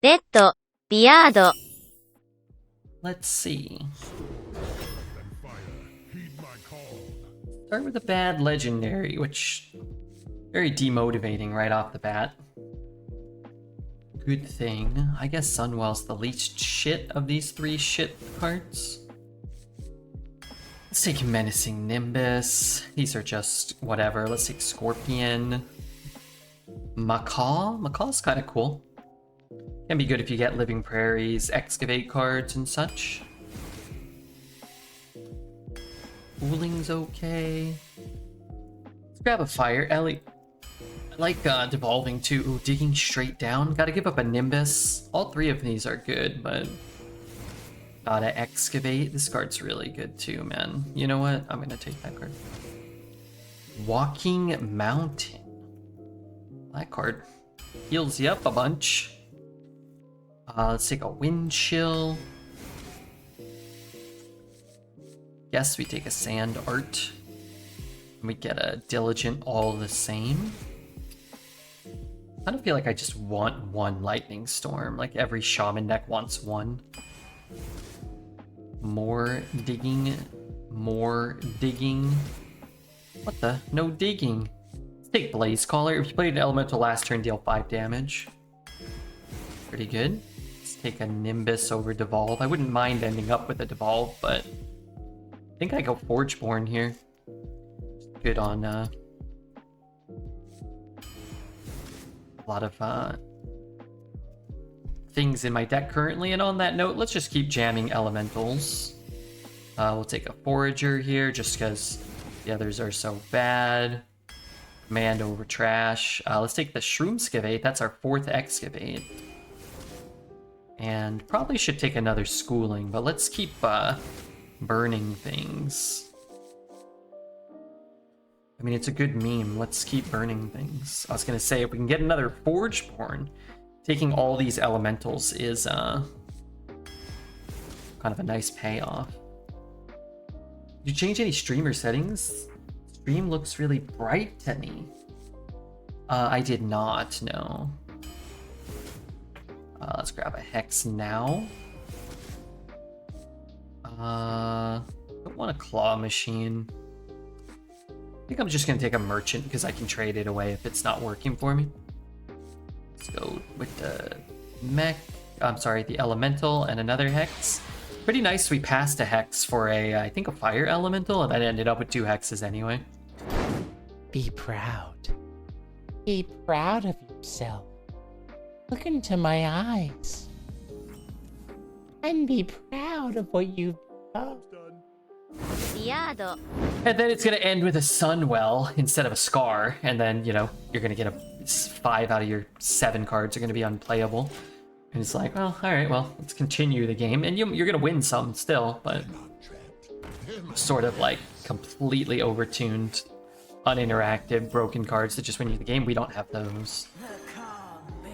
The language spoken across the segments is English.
Redbeard. Let's see. Start with a bad legendary, which very demotivating right off the bat. Good thing. I guess Sunwell's the least shit of these three shit cards. Let's take Menacing Nimbus. These are just whatever. Let's take Scorpion. Macaw? Macaw's kind of cool. Can be good if you get Living Prairies, Excavate cards, and such. Fooling's okay. Let's grab a Fire Ellie. I like devolving too. Ooh, Digging straight down. Gotta give up a Nimbus. All three of these are good, but gotta Excavate. This card's really good too, man. You know what? I'm gonna take that card. Walking Mountain. That card heals you up a bunch. Let's take a Wind Chill. Guess we take a Sand Art. And we get a Diligent all the same. I don't feel like I just want one Lightning Storm. Like every Shaman deck wants one. More digging. More digging. What the? No digging. Let's take Blaze Caller. If you played an Elemental last turn, deal 5 damage. Pretty good. Let's take a Nimbus over Devolve. I wouldn't mind ending up with a Devolve, but I think I go Forgeborn here. Good on a lot of things in my deck currently. And on that note, let's just keep jamming Elementals. We'll take a Forager here just because the others are so bad. Command over Trash. Let's take the Shroomskavate. That's our 4th Excavate. And probably should take another Schooling, but let's keep burning things. I mean, it's a good meme. Let's keep burning things. I was gonna say, if we can get another Forgeborn, taking all these Elementals is kind of a nice payoff. Did you change any streamer settings? Stream looks really bright to me. I did not, no. Let's grab a Hex now. Don't want a Claw Machine. I think I'm just gonna take a Merchant because I can trade it away if it's not working for me. Let's go with the Mech. I'm sorry, the Elemental and another Hex. Pretty nice we passed a Hex for a, I think a Fire Elemental, and then ended up with 2 Hexes anyway. Be proud. Be proud of yourself. Look into my eyes. And be proud of what you've done. And then it's gonna end with a Sunwell instead of a Scar, and then, you know, you're gonna get 5 out of your 7 cards are gonna be unplayable. And it's like, well, alright, well, let's continue the game. And you're gonna win some still, but sort of like completely overtuned, uninteractive, broken cards that just win you the game. We don't have those.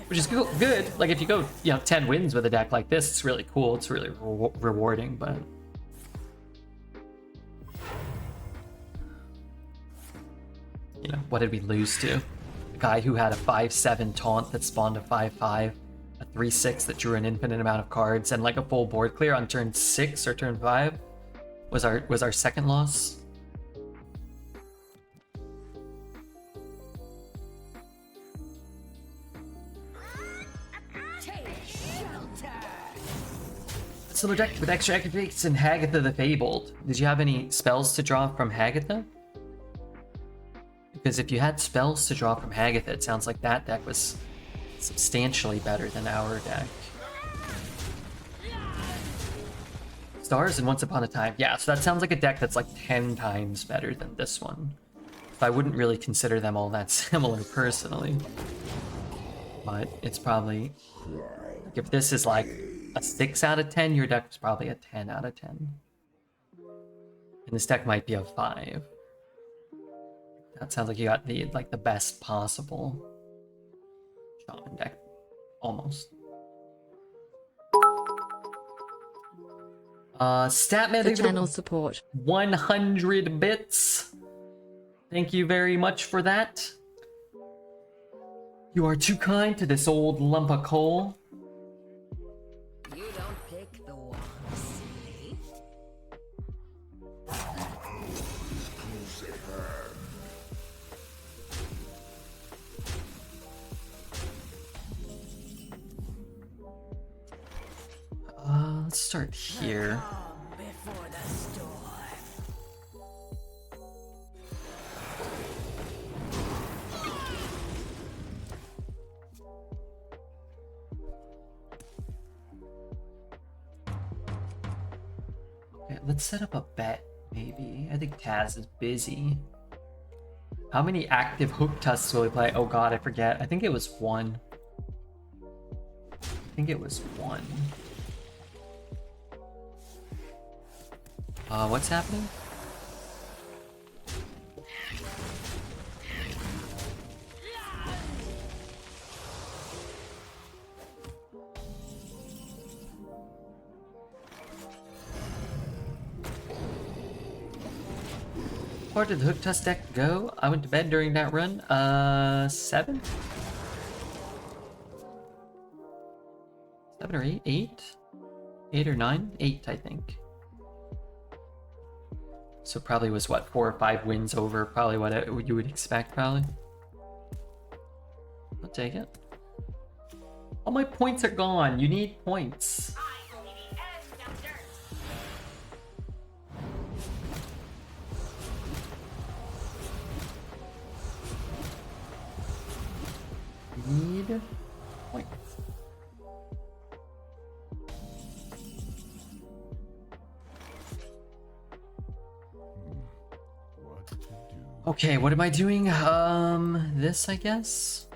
Which is good. Like, if you go, 10 wins with a deck like this, it's really cool. It's really rewarding, but what did we lose to? A guy who had a 5/7 taunt that spawned a 5/5, a 3/6 that drew an infinite amount of cards, and like a full board clear on turn 6 or turn 5 was our second loss. Similar deck with extra activates and Hagatha the Fabled. Did you have any spells to draw from Hagatha? Because if you had spells to draw from Hagatha, it sounds like that deck was substantially better than our deck. Stars and Once Upon a Time. Yeah, so that sounds like a deck that's like 10 times better than this one. So I wouldn't really consider them all that similar personally. But it's probably, if this is like a 6 out of 10, your deck is probably a 10 out of 10. And this deck might be a 5. That sounds like you got the best possible Shaman deck. Almost. Statman, The channel support. 100 bits. Thank you very much for that. You are too kind to this old lump of coal. make the wand silly. Let's start here. Calm before the storm. Okay, let's set up a bet, maybe. I think Taz is busy. How many active hook tusks will he play? Oh god, I forget. I think it was one. I think it was one. What's happening? Where did the hook tusk deck go? I went to bed during that run. 7? 7 or 8? 8? 8 or 9? 8, I think. So probably was what, 4 or 5 wins over probably what you would expect, probably. I'll take it. All my points are gone. You need points. Need points. Okay, what am I doing? This, I guess?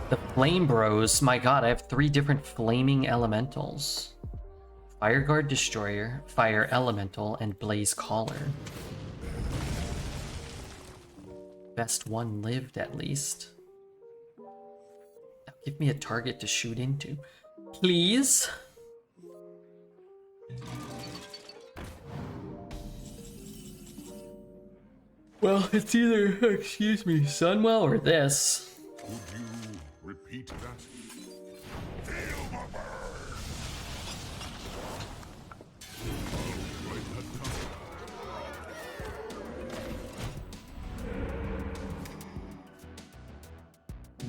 The Flame Bros. My god, I have 3 different flaming elementals. Fire Guard Destroyer, Fire Elemental, and Blaze Caller. Best one lived, at least. Now give me a target to shoot into. Please? Well, it's either, excuse me, Sunwell or this. Would you repeat that?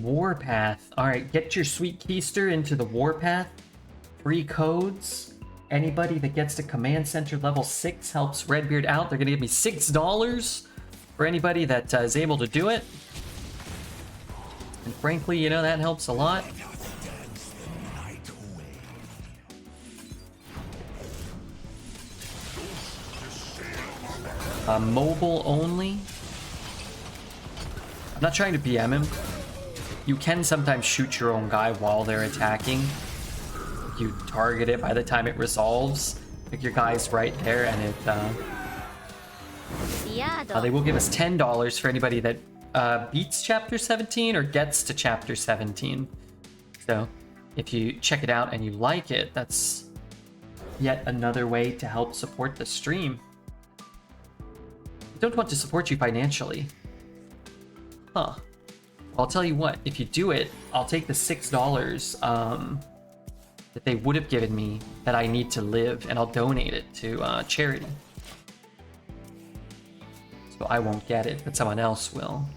Warpath. Alright, get your sweet keister into the Warpath. Free codes. Anybody that gets to Command Center level 6 helps Redbeard out. They're gonna give me $6 for anybody that is able to do it. And frankly, you know, that helps a lot. Mobile only. I'm not trying to BM him. You can sometimes shoot your own guy while they're attacking. You target it by the time it resolves. Like your guy's right there and it, they will give us $10 for anybody that beats Chapter 17 or gets to Chapter 17. So if you check it out and you like it, that's yet another way to help support the stream. I don't want to support you financially. Huh. I'll tell you what, if you do it, I'll take the $6 that they would have given me that I need to live, and I'll donate it to charity. So I won't get it, but someone else will.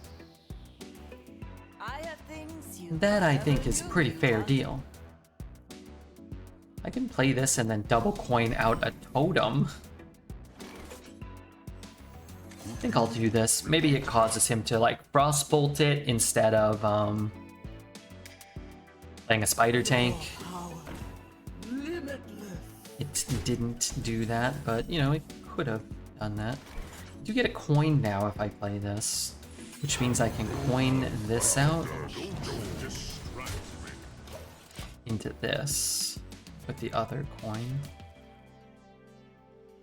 That, I think, is a pretty fair deal. I can play this and then double coin out a totem. I think I'll do this. Maybe it causes him to like frostbolt it instead of playing a spider tank. It didn't do that, but you know, it could have done that. I do get a coin now if I play this, which means I can coin this out into this with the other coin.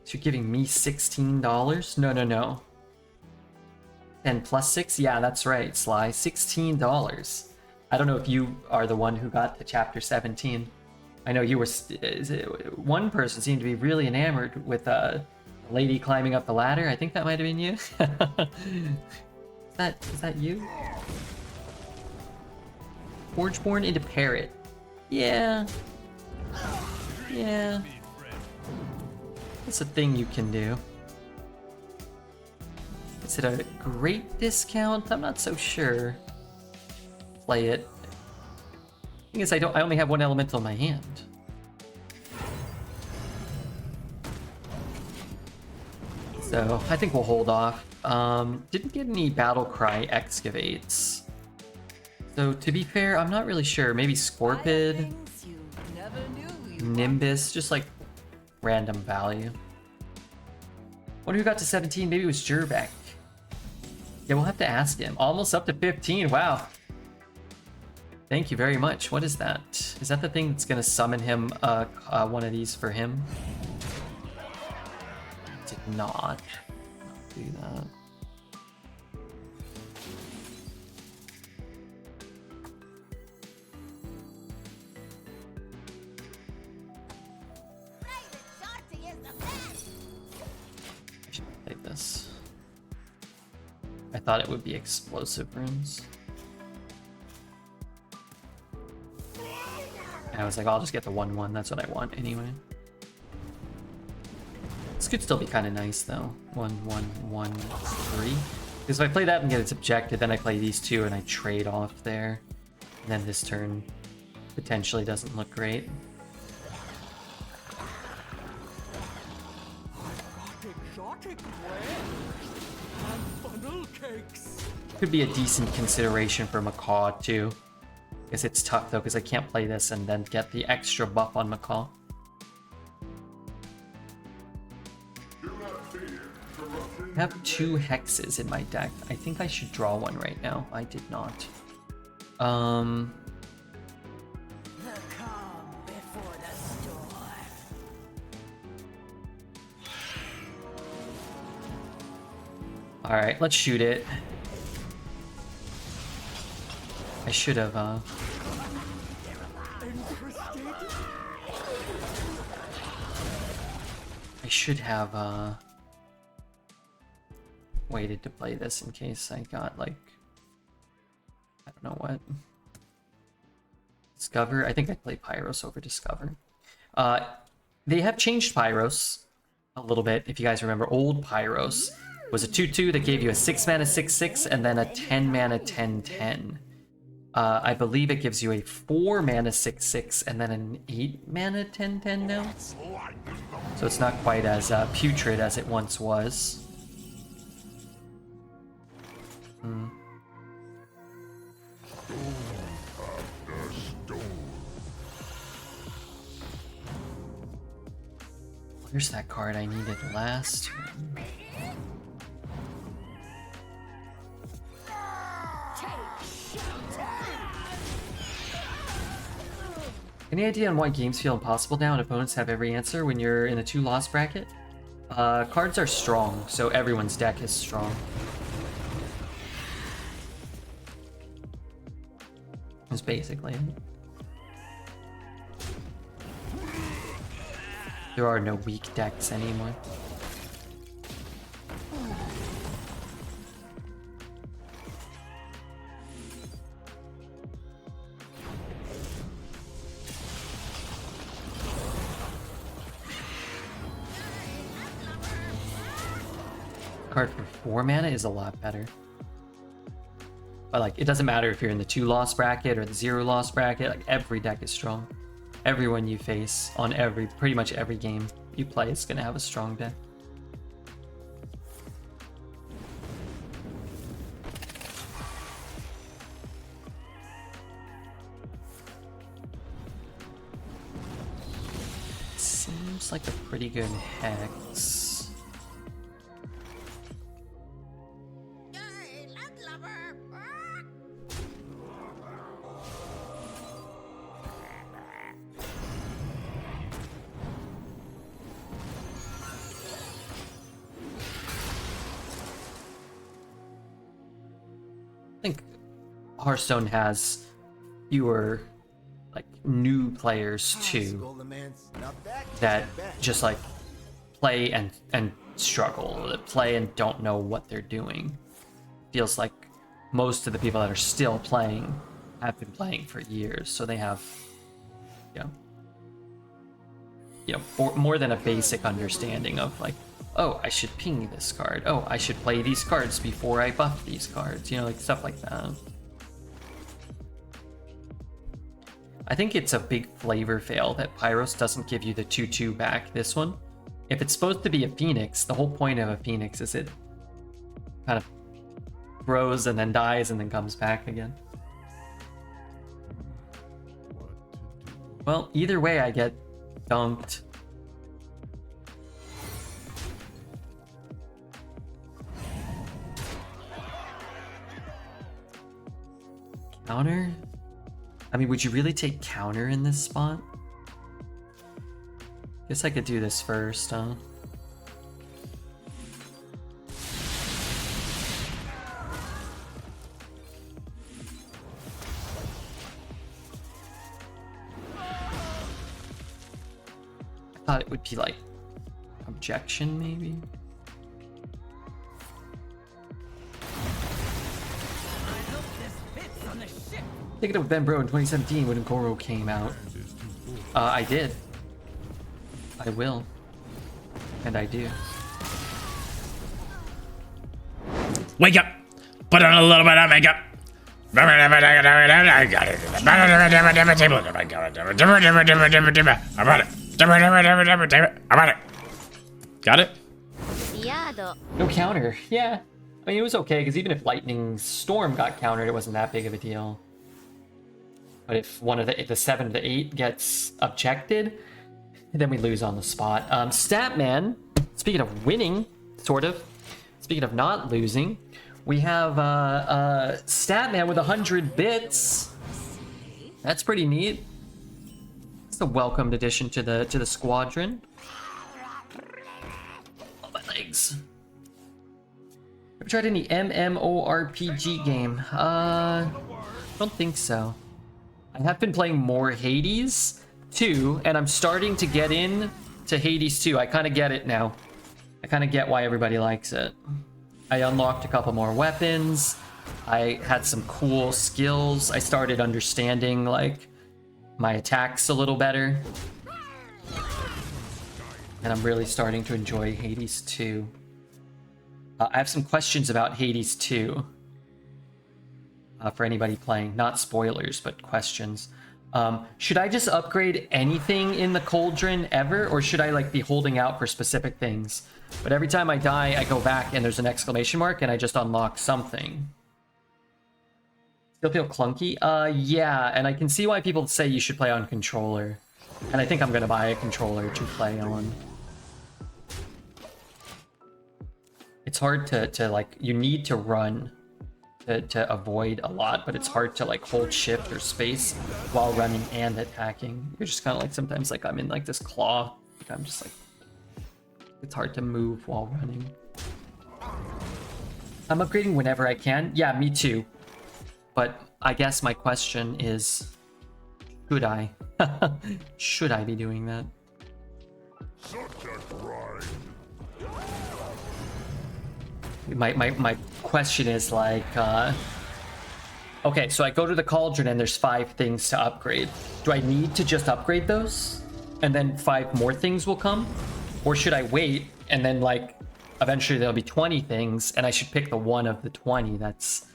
So you're giving me $16? No. 10 plus 6? Yeah, that's right, Sly. $16. I don't know if you are the one who got to Chapter 17. I know you were... one person seemed to be really enamored with a lady climbing up the ladder. I think that might have been you. Is that you? Forgeborn into Parrot. Yeah. Yeah. That's a thing you can do. Is it a great discount? I'm not so sure. Play it. Thing is, I only have one elemental in my hand. So I think we'll hold off. Didn't get any Battlecry excavates. So to be fair, I'm not really sure. Maybe Scorpid, Things you never knew you Nimbus, just like random value. Wonder who got to 17? Maybe it was Jurbeck. Yeah, we'll have to ask him. Almost up to 15. Wow. Thank you very much. What is that? Is that the thing that's gonna summon him one of these for him? Did not do that. I should take this. I thought it would be explosive runes. And I was like, I'll just get the 1/1. That's what I want anyway. This could still be kind of nice though. 1/1/1/3. Because if I play that and get its objective, then I play these two and I trade off there. And then this turn potentially doesn't look great. Could be a decent consideration for Macaw too. I guess it's tough though because I can't play this and then get the extra buff on Macaw. I have 2 hexes in my deck. I think I should draw one right now. I did not. The calm before the storm. Alright, let's shoot it. I should have, waited to play this in case I got, like, I don't know what. Discover? I think I played Pyros over Discover. They have changed Pyros a little bit. If you guys remember, old Pyros was a 2/2 that gave you a 6 mana 6/6 and then a 10 mana 10/10. I believe it gives you a 4 mana 6/6 and then an 8 mana 10/10 now. So it's not quite as putrid as it once was. Where's that card I needed last turn? Any idea on why games feel impossible now and opponents have every answer when you're in a 2-loss bracket? Cards are strong, so everyone's deck is strong. That's basically it. There are no weak decks anymore. Card for 4 mana is a lot better. But like, it doesn't matter if you're in the 2-loss bracket or the 0-loss bracket, like every deck is strong. Everyone you face on pretty much every game you play is gonna have a strong deck. Seems like a pretty good hex. I think Hearthstone has fewer like new players too that just like play and struggle, play and don't know what they're doing. Feels like most of the people that are still playing have been playing for years, so they have, more than a basic understanding of like, oh, I should ping this card. Oh, I should play these cards before I buff these cards. Like stuff like that. I think it's a big flavor fail that Pyros doesn't give you the 2/2 back this one. If it's supposed to be a Phoenix, the whole point of a Phoenix is it kind of grows and then dies and then comes back again. Well, either way, I get dunked. Counter? I mean, would you really take counter in this spot? Guess I could do this first, huh? I thought it would be like objection, maybe? Take it up with Ben Bro in 2017 when Goro came out. I did. I will. And I do. Wake up! Put on a little bit of makeup. Got it? No counter. Yeah. I mean, it was okay, because even if Lightning Storm got countered, it wasn't that big of a deal. But if one of the 7 to 8 gets objected, then we lose on the spot. Statman, speaking of winning, sort of, speaking of not losing, we have Statman with 100 bits. That's pretty neat. It's a welcomed addition to the squadron. Oh, my legs. Ever tried any MMORPG game? Don't think so. I have been playing more Hades 2, and I'm starting to get in to Hades 2. I kind of get it now. I kind of get why everybody likes it. I unlocked a couple more weapons. I had some cool skills. I started understanding, like, my attacks a little better. And I'm really starting to enjoy Hades 2. I have some questions about Hades 2. For anybody playing. Not spoilers, but questions. Should I just upgrade anything in the Cauldron ever? Or should I like be holding out for specific things? But every time I die, I go back and there's an exclamation mark and I just unlock something. Still feel clunky? Yeah, and I can see why people say you should play on controller. And I think I'm gonna buy a controller to play on. It's hard to like, you need to run to avoid a lot, but it's hard to like hold shift or space while running and attacking. You're just kind of like, sometimes like I'm in like this claw. I'm just like, it's hard to move while running. I'm upgrading whenever I can. Yeah, me too. But I guess my question is, should I? Should I be doing that? My question is like, okay, so I go to the Cauldron and there's 5 things to upgrade. Do I need to just upgrade those? And then 5 more things will come? Or should I wait and then like, eventually there'll be 20 things and I should pick the one of the 20 that's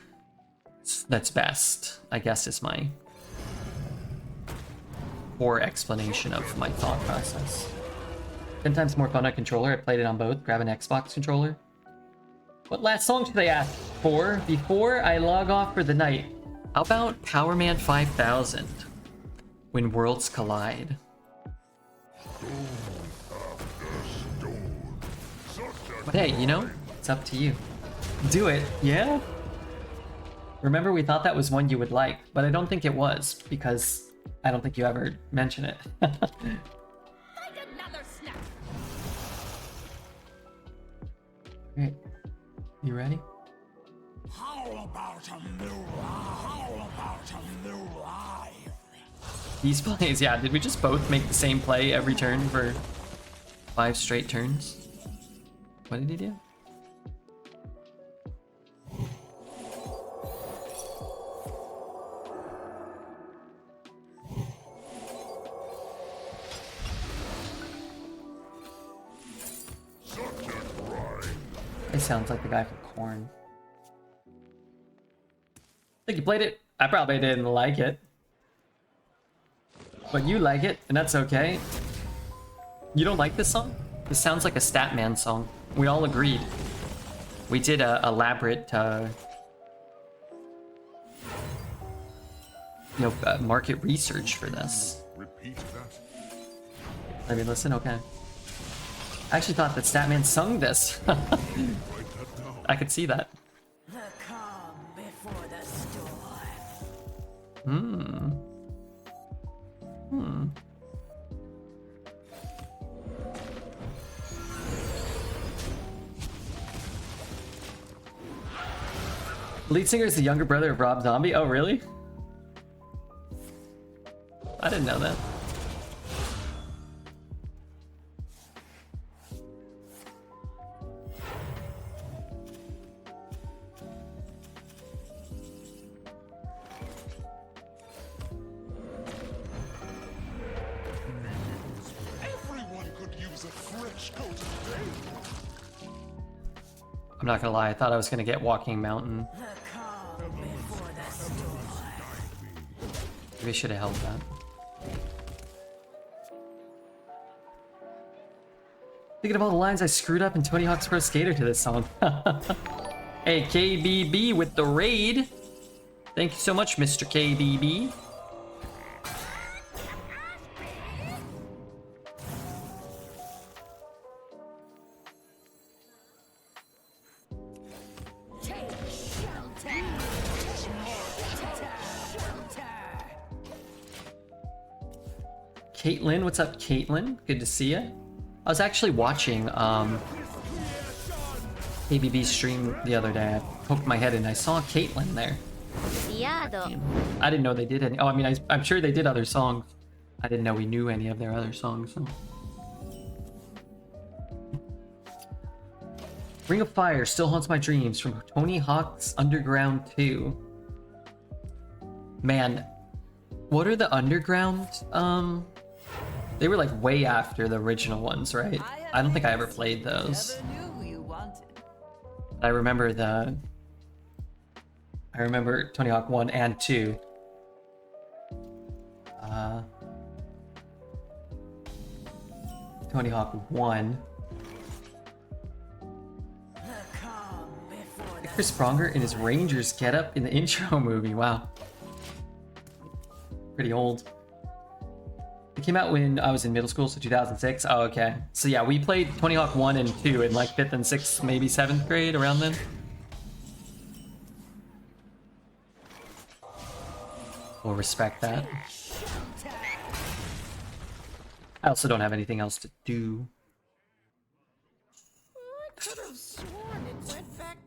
best, I guess is my poor explanation of my thought process. 10 times more fun on controller. I played it on both. Grab an Xbox controller. What last song should I ask for before I log off for the night? How about Power Man 5000? When Worlds Collide. But hey, you know, it's up to you. Do it, yeah? Remember, we thought that was one you would like, but I don't think it was, because I don't think you ever mention it. Alright, you ready? How about a new life? These plays, yeah, did we just both make the same play every turn for 5 straight turns? What did he do? It sounds like the guy from Korn. I think you played it. I probably didn't like it. But you like it, and that's okay. You don't like this song? This sounds like a Statman song. We all agreed. We did a elaborate, market research for this. Repeat that. Let me listen, okay. I actually thought that Statman sung this. Write that down. I could see that. The calm before the storm. Lead singer is the younger brother of Rob Zombie. Oh, really? I didn't know that. Everyone could use a fresh coat of paint. I'm not gonna lie, I thought I was gonna get Walking Mountain. The calm before the storm. Maybe I should have held that. Thinking of all the lines I screwed up in Tony Hawk's Pro Skater to this song. Hey, KBB with the raid. Thank you so much, Mr. KBB. Caitlin, what's up, Caitlin? Good to see you. I was actually watching KBB's stream the other day. I poked my head and I saw Caitlin there. I didn't know they did any. Oh, I mean, I'm sure they did other songs. I didn't know we knew any of their other songs. So. Ring of Fire still haunts my dreams from Tony Hawk's Underground 2. Man, what are the Underground? They were like way after the original ones, right? I don't think I ever played those. I remember Tony Hawk 1 and 2. Tony Hawk 1. Chris Pronger in his Rangers getup in the intro movie. Wow. Pretty old. It came out when I was in middle school, so 2006. Oh, okay. So yeah, we played Tony Hawk 1 and 2 in like 5th and 6th, maybe 7th grade, around then. We'll respect that. I also don't have anything else to do.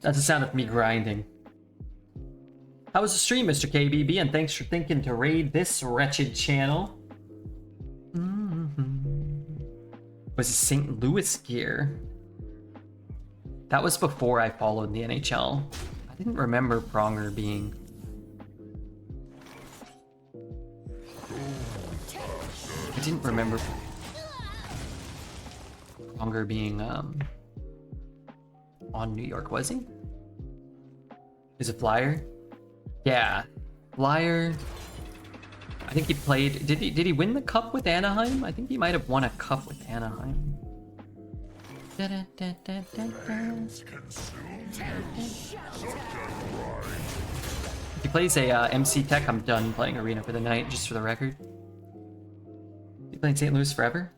That's the sound of me grinding. How was the stream, Mr. KBB? And thanks for thinking to raid this wretched channel. Was St. Louis gear? That was before I followed the NHL. I didn't remember Pronger being... I didn't remember Pronger being on New York, was he? Is it Flyer? Yeah, Flyer. I think he played. Did he win the cup with Anaheim? I think he might have won a cup with Anaheim. If he plays a MC Tech, I'm done playing Arena for the night, just for the record. You playing St. Louis forever?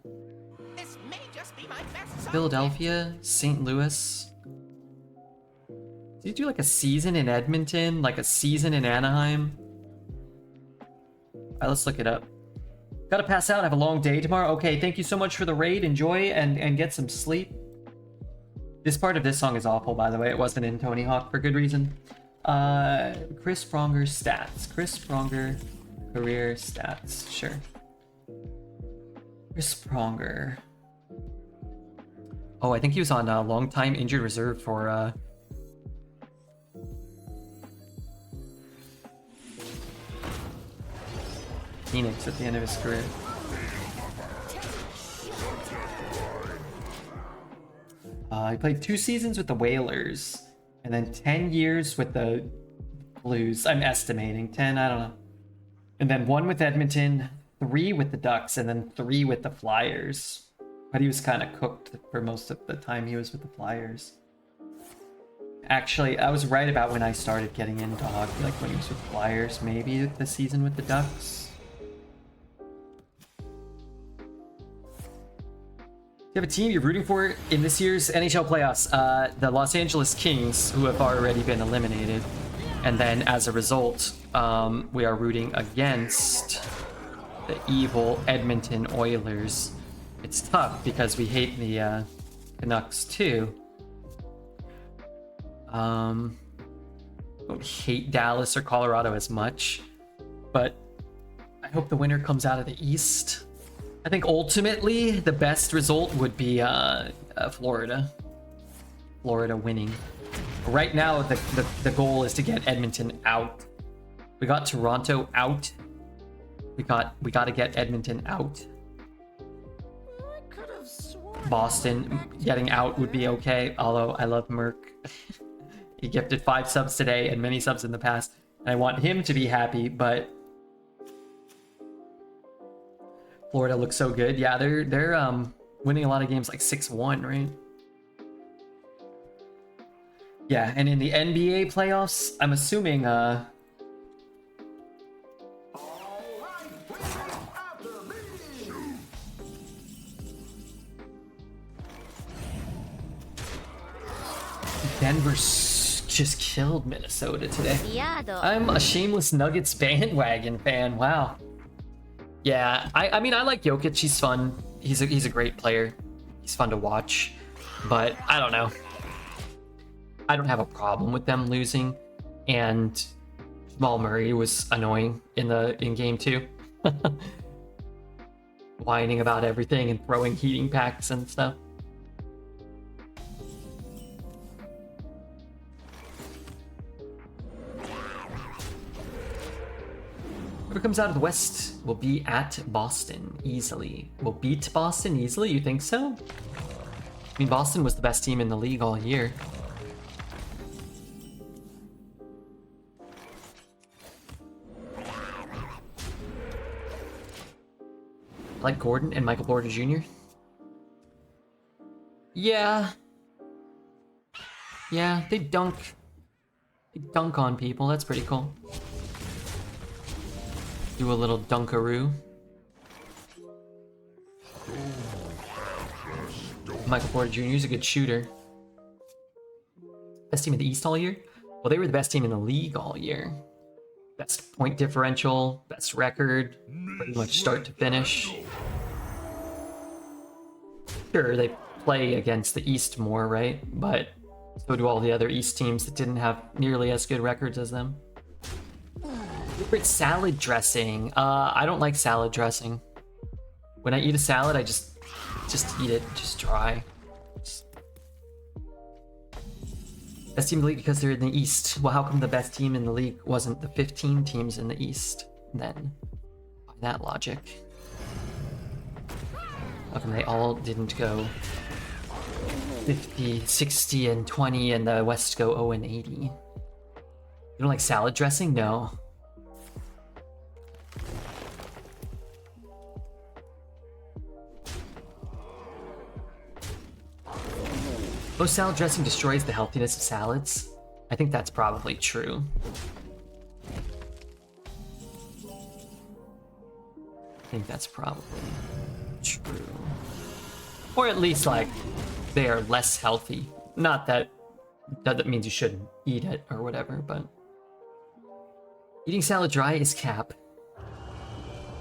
Philadelphia, St. Louis. Did you do like a season in Edmonton, like a season in Anaheim? Alright, let's look it up. Gotta pass out, have a long day tomorrow. Okay, thank you so much for the raid. Enjoy and get some sleep. This part of this song is awful, by the way. It wasn't in Tony Hawk for good reason. Chris Pronger's stats. Chris Pronger career stats. Sure. Chris Pronger. Oh, I think he was on a long-time injured reserve for Phoenix at the end of his career. He played 2 seasons with the Whalers, and then 10 years with the Blues. I'm estimating 10. I don't know. And then 1 with Edmonton, 3 with the Ducks, and then 3 with the Flyers. But he was kind of cooked for most of the time he was with the Flyers. Actually, I was right about when I started getting into hockey, like when he was with Flyers, maybe the season with the Ducks. You have a team you're rooting for in this year's NHL playoffs. The Los Angeles Kings, who have already been eliminated. And then as a result, we are rooting against the evil Edmonton Oilers. It's tough because we hate the Canucks too. Don't hate Dallas or Colorado as much, but I hope the winner comes out of the East. I think ultimately the best result would be Florida winning. Right now the goal is to get Edmonton out. We got Toronto out. We got to get Edmonton out. Boston getting out would be okay, although I love Merc. He gifted 5 subs today and many subs in the past, and I want him to be happy, but Florida looks so good. Yeah, they're winning a lot of games, like 6-1, right? Yeah, and in the NBA playoffs, I'm assuming Denver just killed Minnesota today. I'm a shameless Nuggets bandwagon fan. Wow. Yeah, I mean, I like Jokic. He's fun. He's a great player. He's fun to watch. But I don't know. I don't have a problem with them losing. And Jamal Murray was annoying in game 2. Whining about everything and throwing heating packs and stuff. Whoever comes out of the West will be at Boston easily. Will beat Boston easily? You think so? I mean, Boston was the best team in the league all year. I like Gordon and Michael Porter Jr. Yeah. Yeah, they dunk. They dunk on people. That's pretty cool. Do a little dunkaroo. Michael Porter Jr. is a good shooter. Best team in the East all year? Well, they were the best team in the league all year. Best point differential, best record, pretty much start to finish. Sure, they play against the East more, right? But so do all the other East teams that didn't have nearly as good records as them. Favorite salad dressing? I don't like salad dressing. When I eat a salad, I just eat it, just dry. Best team in the league because they're in the East. Well, how come the best team in the league wasn't the 15 teams in the East then? By that logic. How come they all didn't go 50, 60, and 20 and the West go 0 and 80? You don't like salad dressing? No. Most salad dressing destroys the healthiness of salads. I think that's probably true. I think that's probably true. Or at least, like, they are less healthy. Not that that means you shouldn't eat it or whatever, but eating salad dry is cap.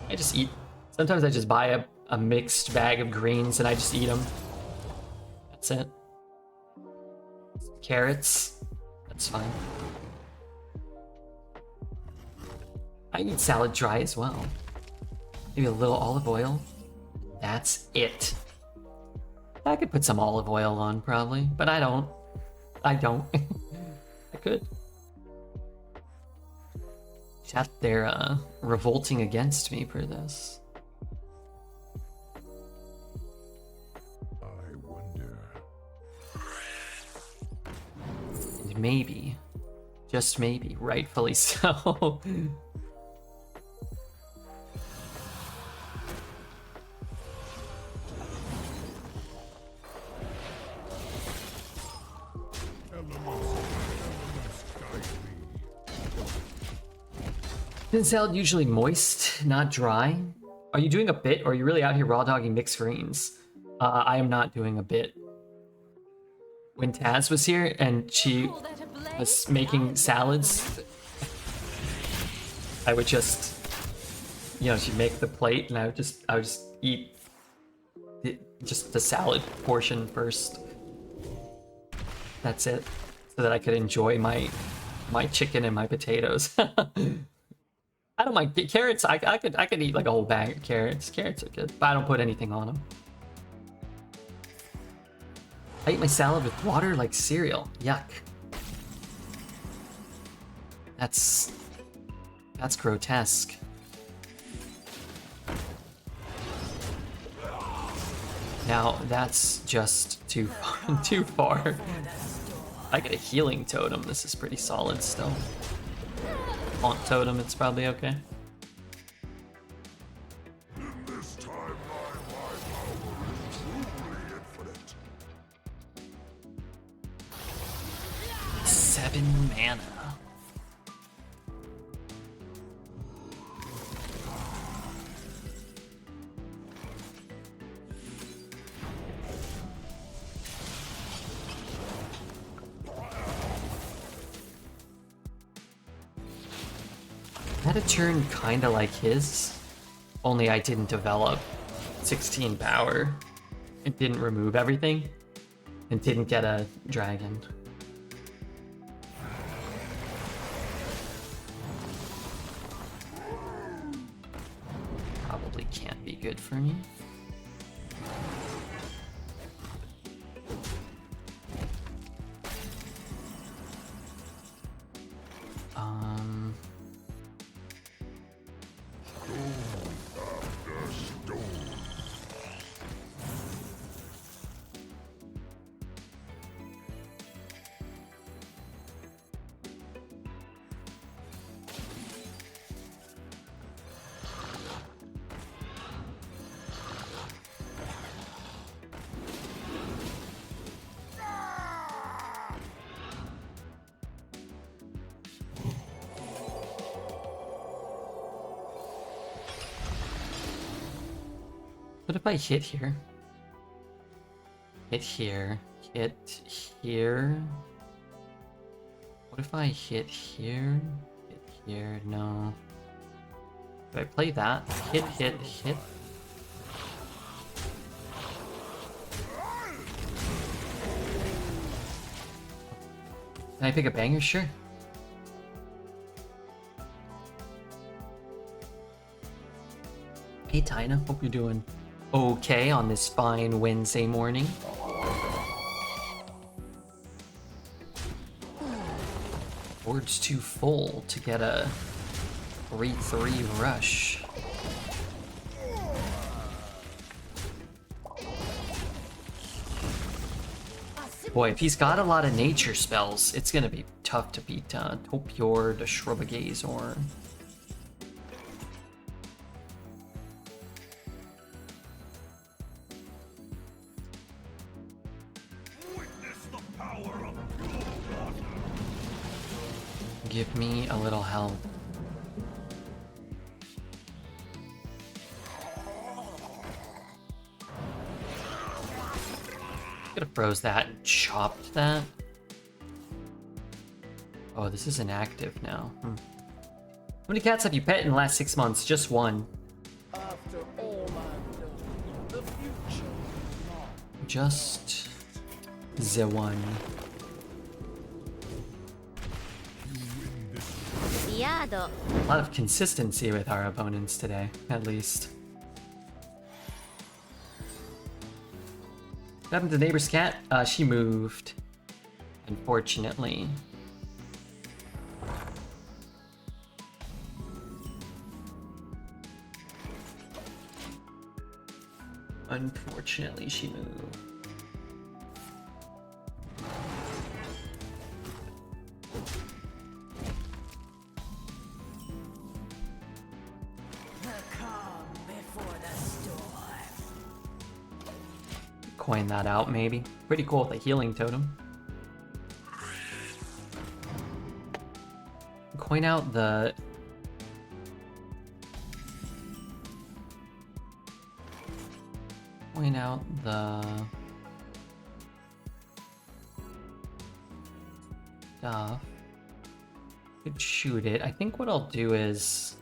I just eat. Sometimes I just buy a mixed bag of greens and I just eat them. That's it. Carrots, that's fine. I eat salad dry as well. Maybe a little olive oil. That's it. I could put some olive oil on probably, but I don't. I could. Chat, they're revolting against me for this. maybe, just maybe, rightfully so. Isn't salad usually moist, not dry? Are you doing a bit, or are you really out here raw dogging mixed greens? I am not doing a bit. When Taz was here and she was making salads, I would just, you know, she'd make the plate, and I would just eat just the salad portion first. That's it, so that I could enjoy my chicken and my potatoes. I don't mind carrots. I could eat like a whole bag of carrots. Carrots are good, but I don't put anything on them. I eat my salad with water like cereal. Yuck. That's grotesque. Now that's just too far. I get a healing totem. This is pretty solid still. Haunt totem, it's probably okay. In this timeline, my power is truly infinite. 7 mana. I had a turn kinda like his, only I didn't develop 16 power. It didn't remove everything, and didn't get a dragon. Probably can't be good for me. What if I hit here? Hit here. Hit here. What if I hit here? Hit here? No. Do I play that? Hit, hit, hit. Can I pick a banger? Sure. Hey Tina, hope you're doing okay on this fine Wednesday morning. Board's too full to get a 3-3 rush. Boy, if he's got a lot of nature spells, it's gonna be tough to beat Topior, the Shrubagazor. Give me a little help. Could have froze that and chopped that. Oh, this is inactive now. How many cats have you pet in the last 6 months? Just one. After all I've done, the future is not. Just the one. A lot of consistency with our opponents today, at least. What happened to the neighbor's cat? She moved, unfortunately. Unfortunately, she moved. before the storm. Coin that out, maybe. Pretty cool with a healing totem. Coin out the... Coin out the... stuff. Could shoot it. I think what I'll do is...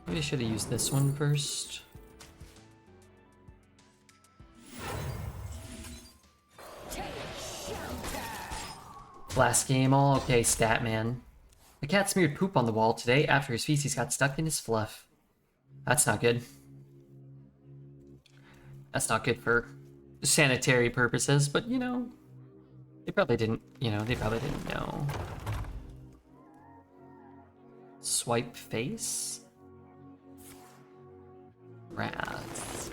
Maybe I should have used this one first. Last game, all okay, Statman. The cat smeared poop on the wall today after his feces got stuck in his fluff. That's not good. That's not good for sanitary purposes, but you know, they probably didn't, know. Swipe face? Wrath.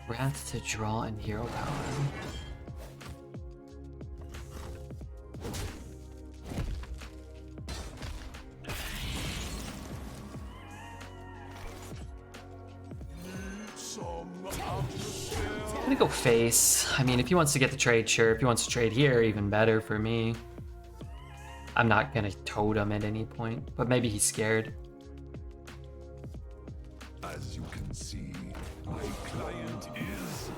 Wrath to draw and hero power. I'm gonna go face. I mean, if he wants to get the trade, sure. If he wants to trade here, even better for me. I'm not gonna totem at any point, but maybe he's scared. As you can see, my client is...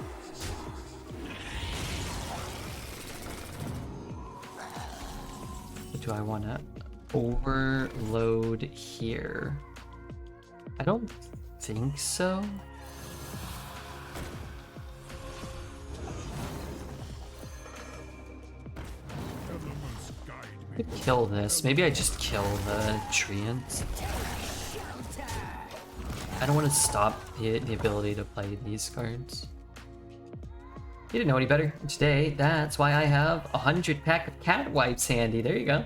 Do I want to overload here? I don't think so. I could kill this. Maybe I just kill the treants. I don't want to stop the ability to play these cards. You didn't know any better today. That's why I have 100 pack of cat wipes handy. There you go.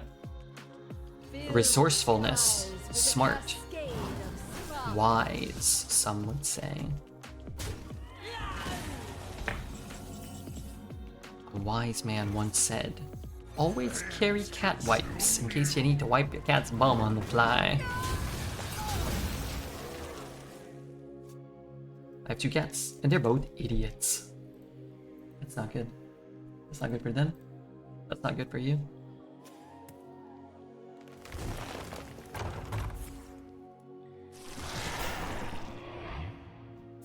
Resourcefulness. Smart. Wise, some would say. A wise man once said, always carry cat wipes in case you need to wipe your cat's bum on the fly. I have 2 cats, and they're both idiots. That's not good. That's not good for them. That's not good for you.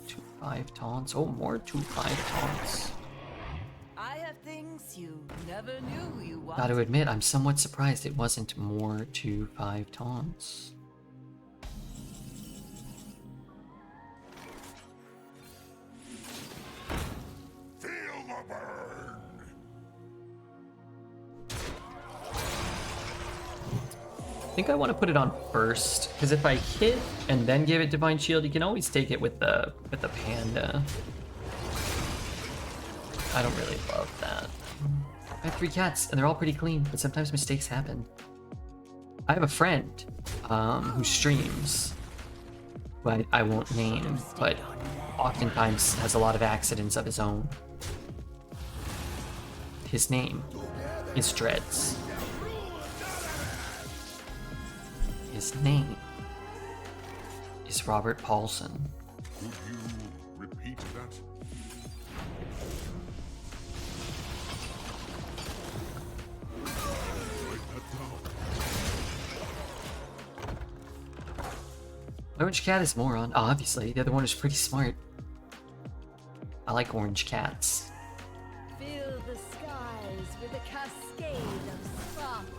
Two 5 taunts. Oh, more 2/5 taunts. I have things you never knew you wanted. Gotta admit, I'm somewhat surprised it wasn't more 2/5 taunts. I think I want to put it on first, because if I hit and then give it Divine Shield, you can always take it with the panda. I don't really love that. I have 3 cats, and they're all pretty clean, but sometimes mistakes happen. I have a friend who streams, who I won't name, but oftentimes has a lot of accidents of his own. His name is Dreads. His name is Robert Paulson. Could you repeat that? Write that down. Orange Cat is moron, obviously. The other one is pretty smart. I like orange cats. Fill the skies with a cascade of sparkles.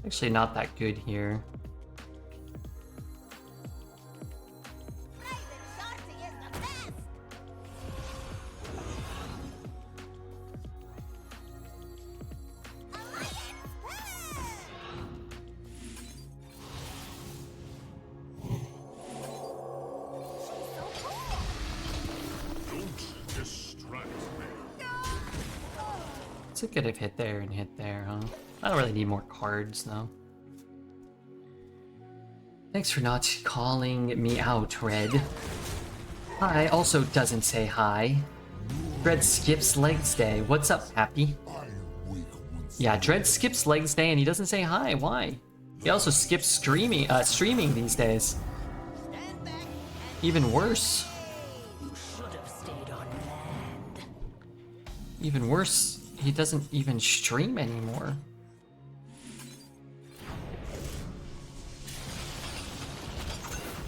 Actually not that good here. Don't distract me. It's a good have hit there and hit there, huh? I don't really need more cards, though. Thanks for not calling me out, Red. Hi also doesn't say hi. Dread skips legs day. What's up, Happy? Yeah, Dread skips legs day and he doesn't say hi. Why? He also skips streaming these days. Even worse. Even worse, he doesn't even stream anymore.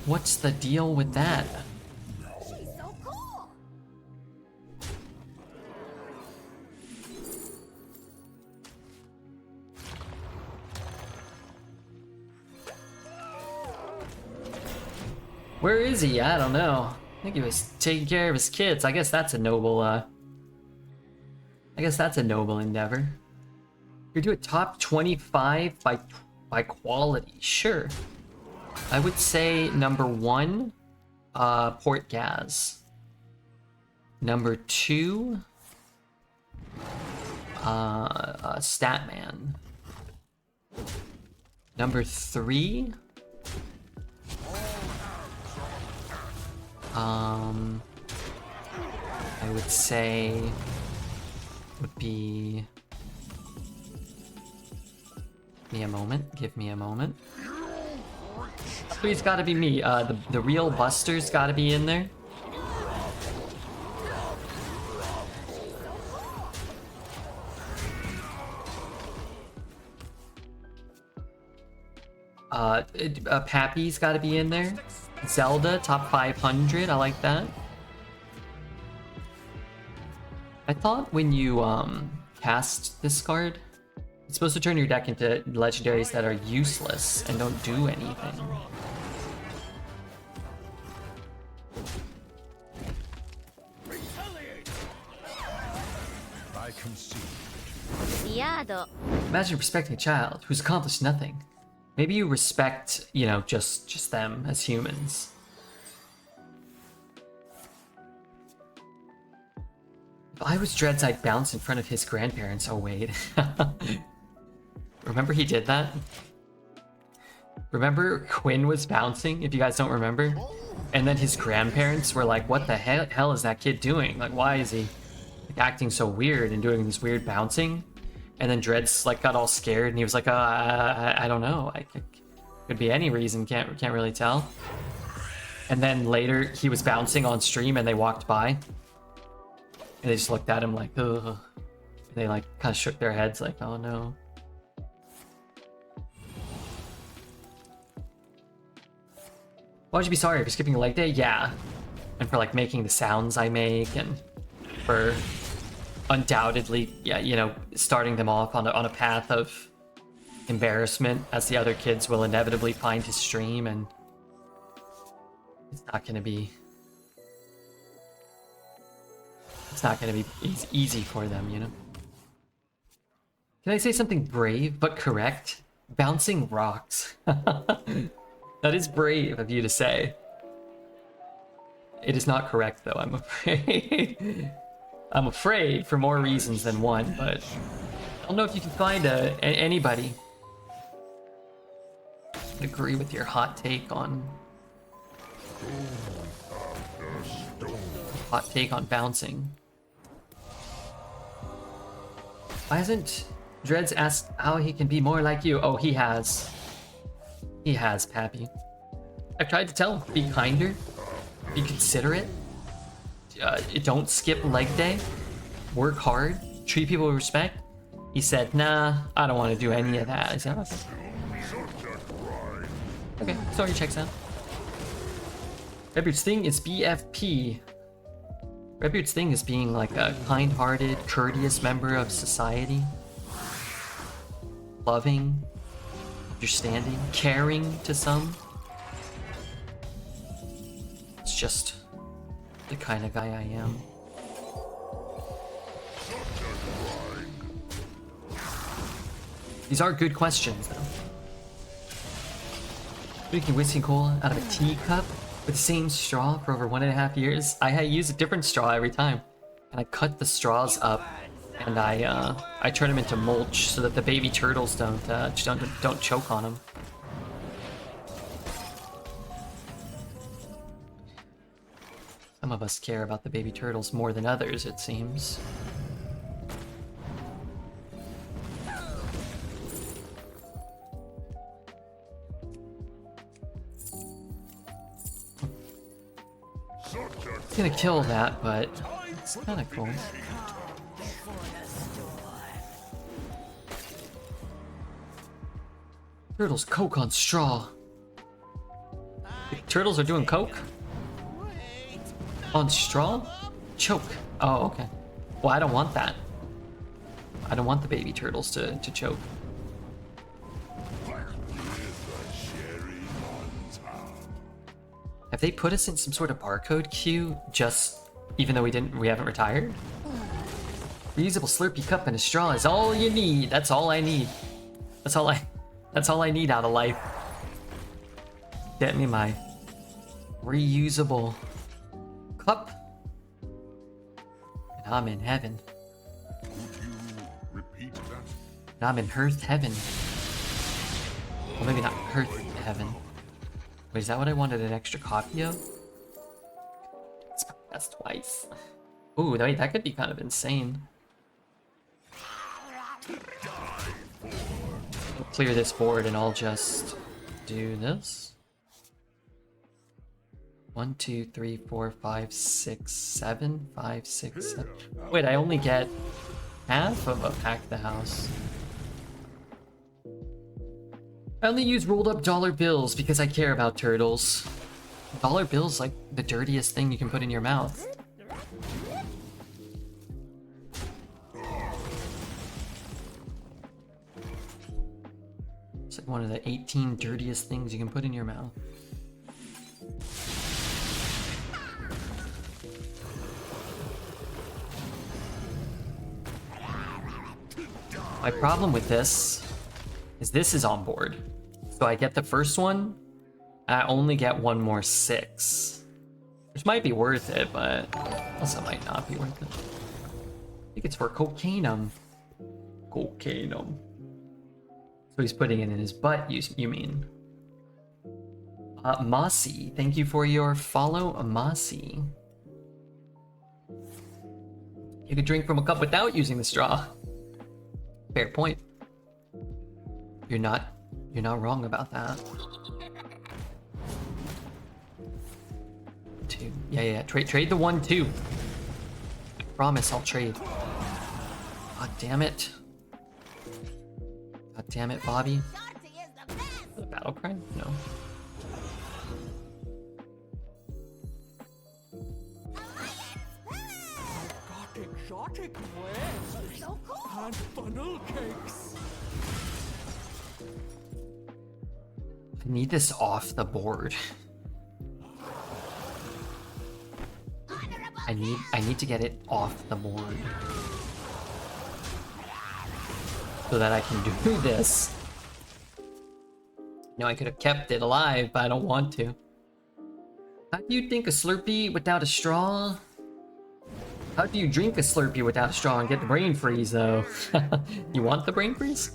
What's the deal with that? Where is he? I don't know. I think he was taking care of his kids. I guess that's a noble, endeavor. You do a top 25 by quality. Sure. I would say number 1, Port Gaz. Number 2, Statman. Number 3, I would say would be. Give me a moment. Three's gotta be me. The real Buster's gotta be in there. Pappy's gotta be in there. Zelda, top 500, I like that. I thought when you cast this card, it's supposed to turn your deck into legendaries that are useless and don't do anything. I concede. Imagine respecting a child who's accomplished nothing. Maybe you respect, you know, just them as humans. If I was Dreads, I'd bounce in front of his grandparents. Oh, wait. Remember he did that? Remember Quinn was bouncing, if you guys don't remember? And then his grandparents were like, what the hell is that kid doing? Like, why is he like, acting so weird and doing this weird bouncing? And then Dreads like got all scared and he was like, I don't know. Could be any reason, can't really tell. And then later he was bouncing on stream and they walked by. And they just looked at him like, ugh. And they like kind of shook their heads like, oh no. Why would you be sorry for skipping a leg day? Yeah. And for like making the sounds I make and for undoubtedly, yeah, you know, starting them off on a path of embarrassment as the other kids will inevitably find his stream and it's not gonna be easy for them, you know? Can I say something brave but correct? Bouncing rocks. That is brave of you to say. It is not correct though, I'm afraid. I'm afraid for more reasons than one, but I don't know if you can find anybody to agree with your hot take on bouncing. Why hasn't Dreads asked how he can be more like you? Oh, he has. He has, Pappy. I've tried to tell him, be kinder, be considerate, don't skip leg day, work hard, treat people with respect. He said, nah, I don't want to do any of that. I said, okay, story checks out. Redbeard's thing is BFP. Redbeard's thing is being like a kind-hearted, courteous member of society. Loving, understanding, caring to some. It's just the kind of guy I am. These are good questions, though. Drinking whiskey and cola out of a teacup with the same straw for over 1.5 years. I use a different straw every time, and I cut the straws up, and I turn them into mulch so that the baby turtles don't choke on them. Some of us care about the baby turtles more than others, it seems. It's gonna kill that, but it's kinda cool. Turtles coke on straw. The turtles are doing coke? On straw? Choke. Oh, okay. Well, I don't want that. I don't want the baby turtles to choke. Have they put us in some sort of barcode queue just even though we haven't retired? Reusable Slurpee cup and a straw is all you need. That's all I need. That's all I need out of life. Get me my reusable cup. And I'm in heaven. Could you repeat that? And I'm in Hearth heaven. Well, maybe not Hearth heaven. Wait, is that what I wanted an extra copy of? That's twice. Ooh, wait, that could be kind of insane. I'll clear this board and I'll just do this. 1, 2, 3, 4, 5, 6, 7. 5, 6, 7. Wait, I only get half of a pack the house. I only use rolled up dollar bills because I care about turtles. Dollar bills like the dirtiest thing you can put in your mouth. It's like one of the 18 dirtiest things you can put in your mouth. My problem with this is on board. So I get the first one, I only get one more 6. Which might be worth it, but also might not be worth it. I think it's for cocainum. Cocainum. So he's putting it in his butt, you mean. Mossy, thank you for your follow, Mossy. You could drink from a cup without using the straw. Fair point. You're not wrong about that. 2. Yeah. Trade the 1, 2. I promise I'll trade. God damn it. God damn it, Bobby. The battle cry? No. Exotic wares and funnel cakes. I need this off the board. I need to get it off the board so that I can do this. I could have kept it alive, but I don't want to. How do you think a Slurpee without a straw? How do you drink a Slurpee without a straw and get the brain freeze, though? You want the brain freeze?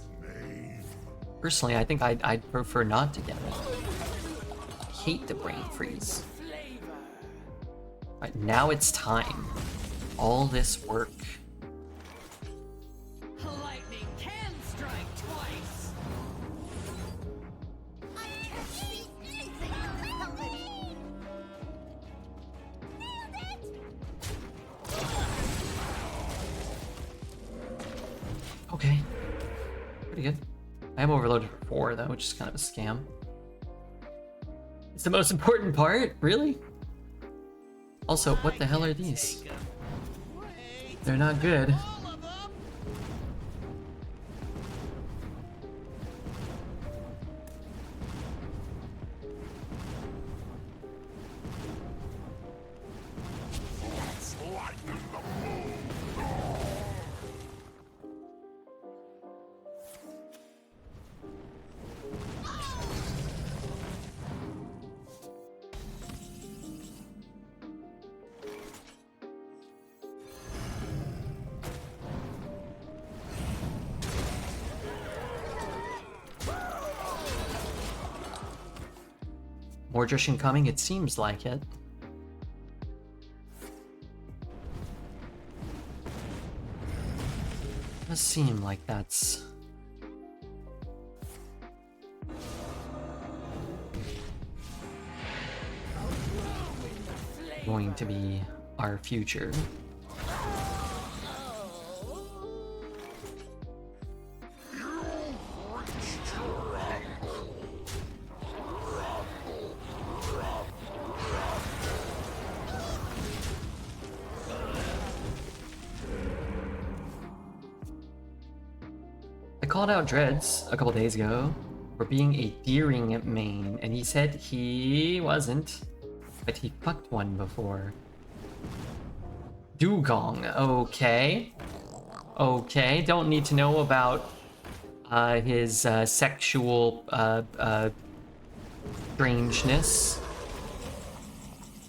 Personally, I think I'd prefer not to get it. I hate the brain freeze. Right, now it's time. All this work. Lightning can strike twice. I can't see anything coming. Nailed it! Okay. Pretty good. I am overloaded for 4, though, which is kind of a scam. It's the most important part? Really? Also, what the hell are these? They're not good. More Drishing coming? It seems like it. Does seem like that's going to be our future. I called out Dreads a couple days ago for being a Deering main, and he said he wasn't, but he fucked one before. Dugong, okay. Okay, don't need to know about his sexual strangeness.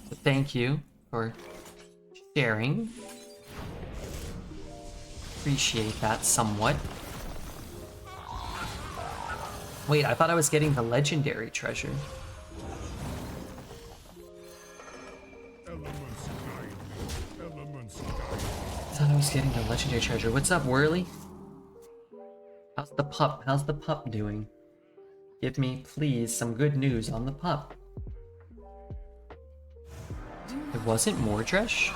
But thank you for sharing. Appreciate that somewhat. Wait, I thought I was getting the legendary treasure. Elements guide me. Elements guide me. I thought I was getting the legendary treasure. What's up, Whirly? How's the pup? How's the pup doing? Give me, please, some good news on the pup. It wasn't Mordresh?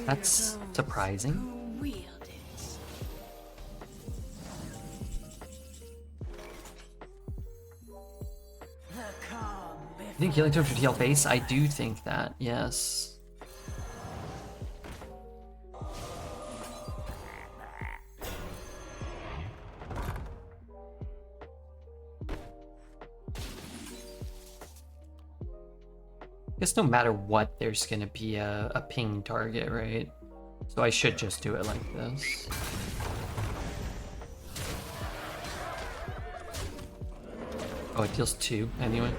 That's surprising. You think healing terms should heal face? I do think that, yes. Guess no matter what, there's gonna be a ping target, right? So I should just do it like this. Oh, it deals 2 anyway.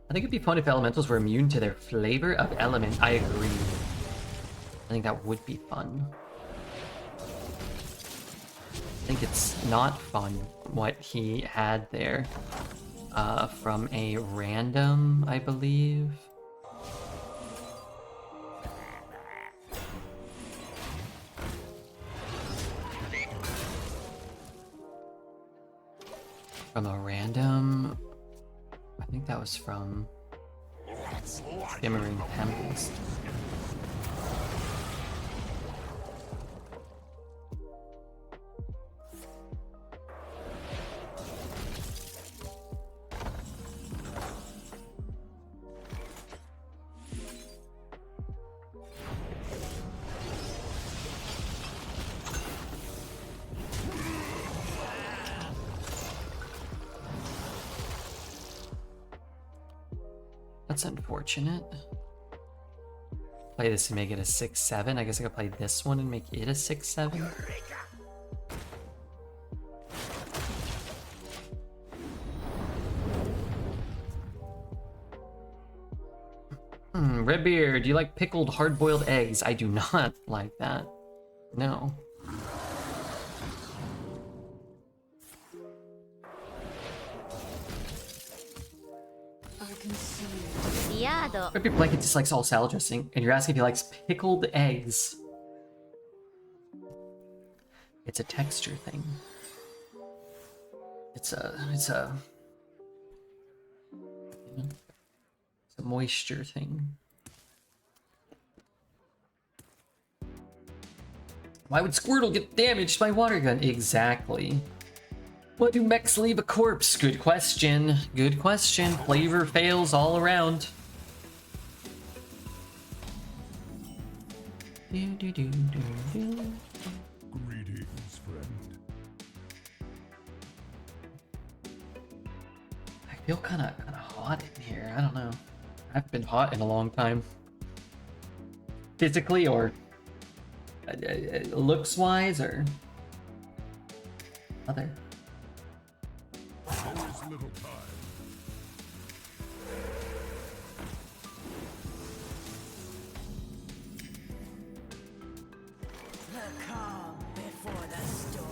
I think it'd be fun if elementals were immune to their flavor of element. I agree. I think that would be fun. I think it's not fun what he had there. From a random, I believe. From a random, I think that was from Shimmering Tempest. That's unfortunate. Play this and make it a 6-7. I guess I could play this one and make it a 6-7. Redbeard, do you like pickled hard-boiled eggs? I do not like that. No. Redbeard Blanket dislikes all salad dressing, and you're asking if he likes pickled eggs. It's a texture thing. It's a moisture thing. Why would Squirtle get damaged by water gun? Exactly. What do mechs leave a corpse? Good question. Good question. Flavor fails all around. Greetings, friend. I feel kind of hot in here. I don't know. I haven't been hot in a long time. Physically or looks wise or other. Always little time. The calm before the storm.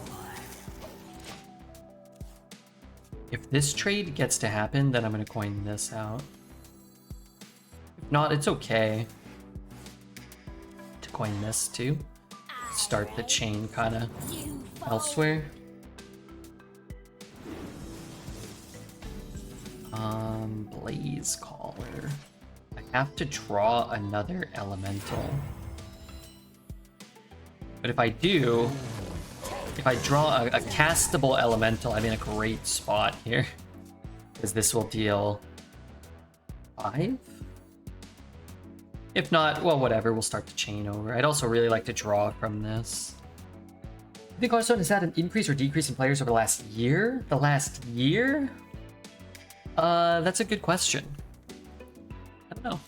If this trade gets to happen, then I'm gonna coin this out. If not, it's okay. coin this too. Start the chain kind of elsewhere. Blaze Caller. I have to draw another elemental. But if I do, if I draw a castable elemental, I'm in a great spot here. Because this will deal 5? If not, well, whatever, we'll start the chain over. I'd also really like to draw from this. I think Hearthstone has had an increase or decrease in players over the last year? The last year? That's a good question. I don't know. I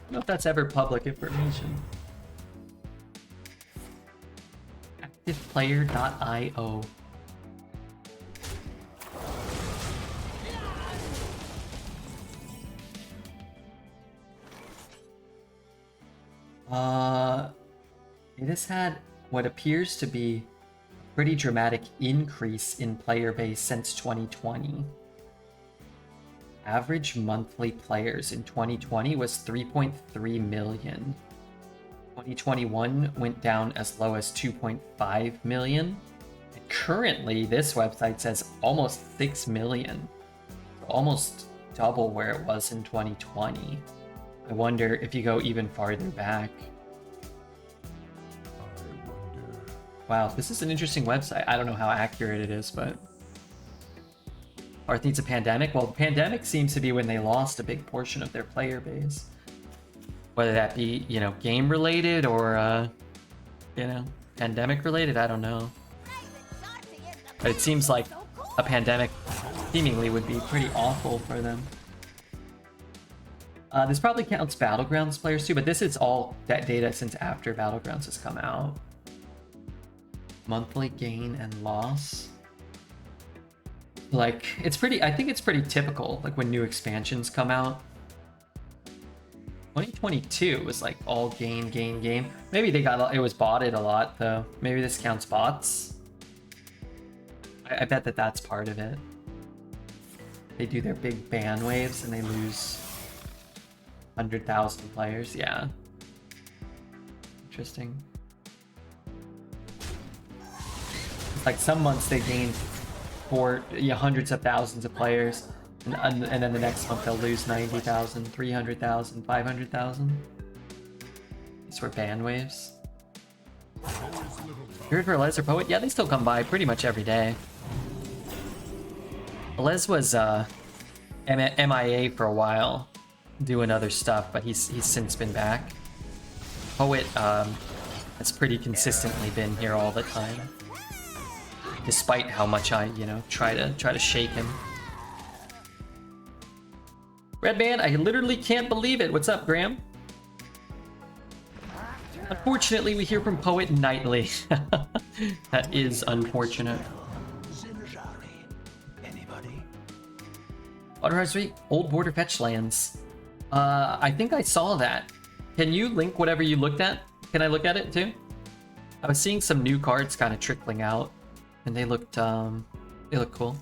don't know if that's ever public information. ActivePlayer.io. It has had what appears to be a pretty dramatic increase in player base since 2020. Average monthly players in 2020 was 3.3 million. 2021 went down as low as 2.5 million. And currently, this website says almost 6 million. Almost double where it was in 2020. I wonder if you go even farther back. Wow, this is an interesting website. I don't know how accurate it is, but... Hearth needs a pandemic? Well, the pandemic seems to be when they lost a big portion of their player base. Whether that be, you know, game related or, you know, pandemic related, I don't know. But it seems like a pandemic seemingly would be pretty awful for them. This probably counts Battlegrounds players too, but this is all that data since after Battlegrounds has come out. Monthly gain and loss. Like, it's pretty, I think it's pretty typical, like when new expansions come out. 2022 was like all gain. Maybe they got, it was botted a lot though. Maybe this counts bots. I bet that that's part of it. They do their big ban waves and they lose 100,000 players. Yeah. Interesting. Like some months they gain hundreds of thousands of players, and then the next month they'll lose 90,000, 300,000, 500,000. These were ban waves. You heard for Les or Poet? Yeah, they still come by pretty much every day. Les was MIA for a while, doing other stuff, but he's since been back. Poet has pretty consistently been here all the time, despite how much I, you know, try to shake him. Redbeard, I literally can't believe it. What's up, Graham? Unfortunately, we hear from Poet nightly. That is unfortunate. Water Street, Old Border Fetch Lands. I think I saw that. Can you link whatever you looked at? Can I look at it too? I was seeing some new cards kind of trickling out, and they looked cool.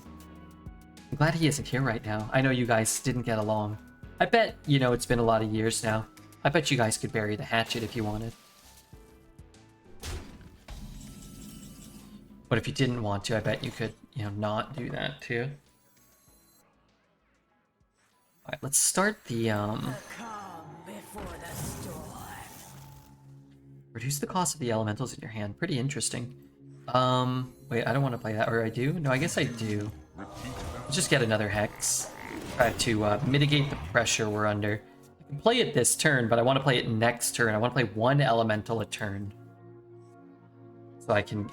I'm glad he isn't here right now. I know you guys didn't get along. I bet, you know, it's been a lot of years now. I bet you guys could bury the hatchet if you wanted. But if you didn't want to, I bet you could, you know, not do that too. Alright, let's start the, reduce the cost of the elementals in your hand. Pretty interesting. Wait, I don't want to play that, or I do? No, I guess I do. Let's just get another Hex. Try to mitigate the pressure we're under. I can play it this turn, but I want to play it next turn. I want to play one elemental a turn, so I can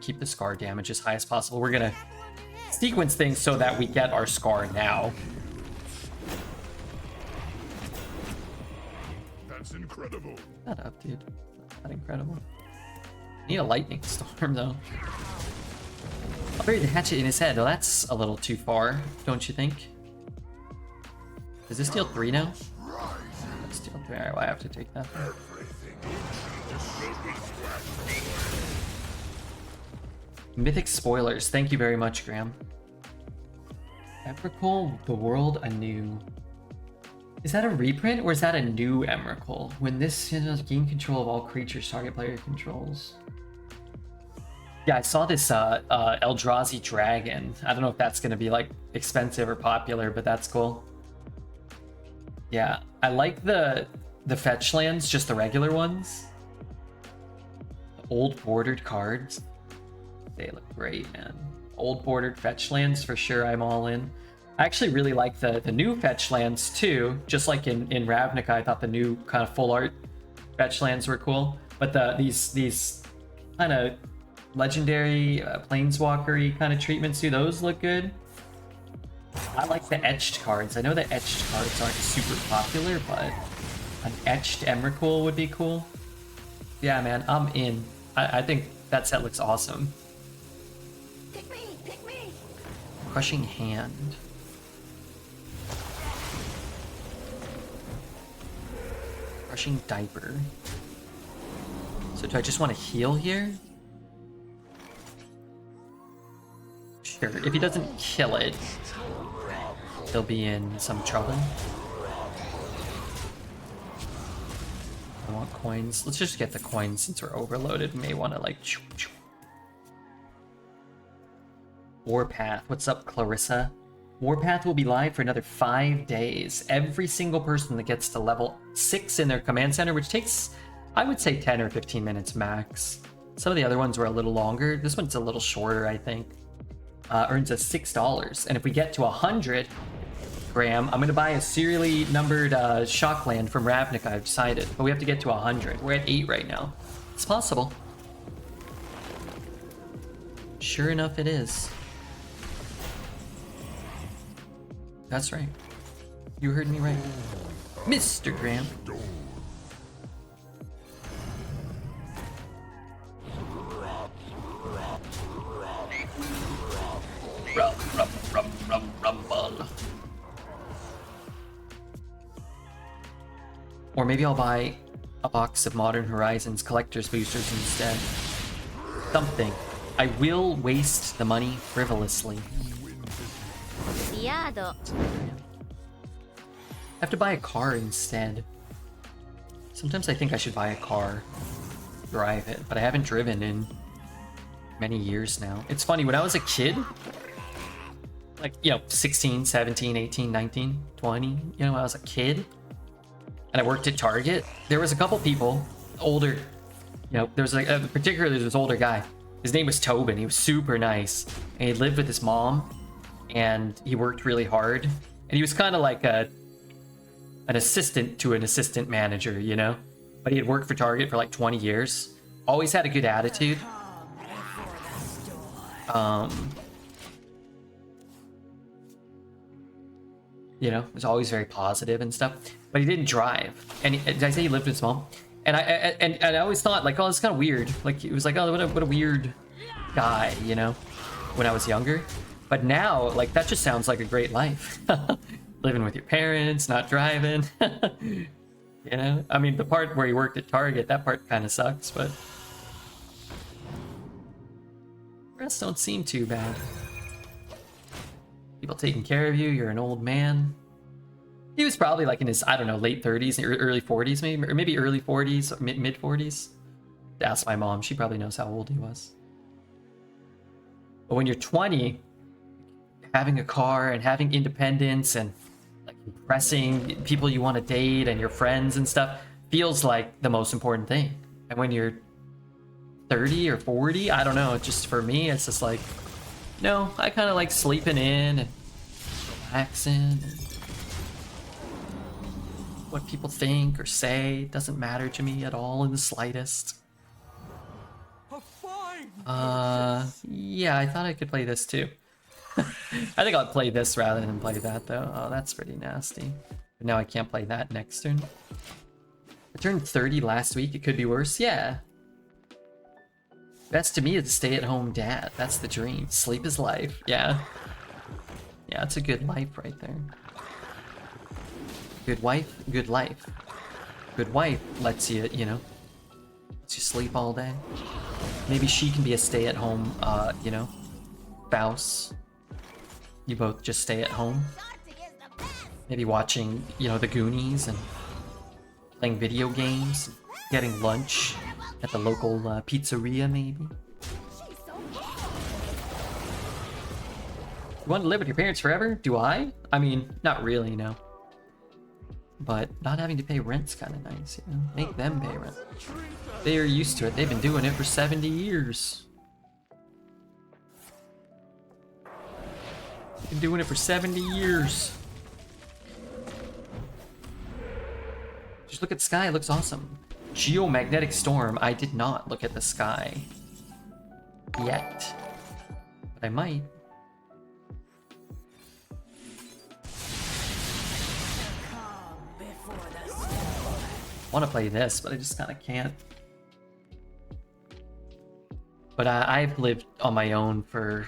keep the scar damage as high as possible. We're gonna sequence things so that we get our scar now. That's incredible. Shut up, dude. Not incredible. Need a lightning storm though. I'll bury the hatchet in his head. Well, that's a little too far, don't you think? Does this deal 3 now? Let's deal 3. Alright, well, I have to take that. Mythic spoilers. Thank you very much, Graham. Epical the world anew. Is that a reprint or is that a new Emrakul? When this gain control of all creatures target player controls. Yeah, I saw this Eldrazi dragon. I don't know if that's gonna be like expensive or popular, but that's cool. Yeah, I like the fetch lands, just the regular ones. Old bordered cards. They look great, man. Old bordered fetch lands for sure, I'm all in. I actually really like the new fetch lands too. Just like in Ravnica, I thought the new kind of full art fetch lands were cool. But these kind of legendary planeswalker-y kind of treatments too, those look good. I like the etched cards. I know that etched cards aren't super popular, but an etched Emrakul would be cool. Yeah, man, I'm in. I think that set looks awesome. Pick me, pick me. Crushing Hand. Crushing Diaper. So do I just want to heal here? Sure, if he doesn't kill it, he'll be in some trouble. I want coins. Let's just get the coins since we're overloaded. We may want to like... Warpath. What's up, Clarissa? Warpath will be live for another 5 days. Every single person that gets to level 6 in their command center, which takes, I would say, 10 or 15 minutes max. Some of the other ones were a little longer. This one's a little shorter, I think. Earns us $6. And if we get to 100, Graham, I'm going to buy a serially numbered Shockland from Ravnica, I've decided. But we have to get to 100. We're at 8 right now. It's possible. Sure enough, it is. That's right. You heard me right. Mr. Graham. Rumble. Or maybe I'll buy a box of Modern Horizons collector's boosters instead. Something. I will waste the money frivolously. I have to buy a car instead. Sometimes I think I should buy a car, drive it, but I haven't driven in many years now. It's funny, when I was a kid, like, 16, 17, 18, 19, 20, when I was a kid, and I worked at Target, there was a couple people, older, there was particularly this older guy. His name was Tobin. He was super nice, and he lived with his mom, and he worked really hard, and he was kind of like an assistant to an assistant manager, but he had worked for Target for like 20 years. Always had a good attitude. Was always very positive and stuff, but he didn't drive. And did I say he lived with his mom? And I always thought, like, oh, it's kind of weird. Like, it was like, oh, what a weird guy, when I was younger. But now, like, that just sounds like a great life. Living with your parents, not driving. I mean, the part where he worked at Target, that part kind of sucks, but the rest don't seem too bad. People taking care of you, you're an old man. He was probably like in his, I don't know, late 30s, early 40s maybe, or maybe early 40s, mid 40s. Ask my mom, she probably knows how old he was. But when you're 20, having a car and having independence and like impressing people you want to date and your friends and stuff feels like the most important thing. And when you're 30 or 40, I don't know, just for me, it's just like, no, I kind of like sleeping in and relaxing. And what people think or say doesn't matter to me at all in the slightest. Yeah, I thought I could play this too. I think I'll play this rather than play that though. Oh, that's pretty nasty. But now I can't play that next turn. I turned 30 last week, it could be worse. Yeah. Best to me is a stay-at-home dad. That's the dream. Sleep is life. Yeah. Yeah, it's a good life right there. Good wife, good life. Good wife lets you, lets you sleep all day. Maybe she can be a stay-at-home, spouse. You both just stay at home. Maybe watching, you know, the Goonies and playing video games, getting lunch at the local pizzeria, maybe. You want to live with your parents forever? Do I? I mean, not really, no. But not having to pay rent's kind of nice, you know? Make them pay rent. They are used to it. They've been doing it for 70 years. Been doing it for 70 years. Just look at the sky, it looks awesome. Geomagnetic storm, I did not look at the sky. Yet. But I might. I want to play this, but I just kind of can't. But I've lived on my own for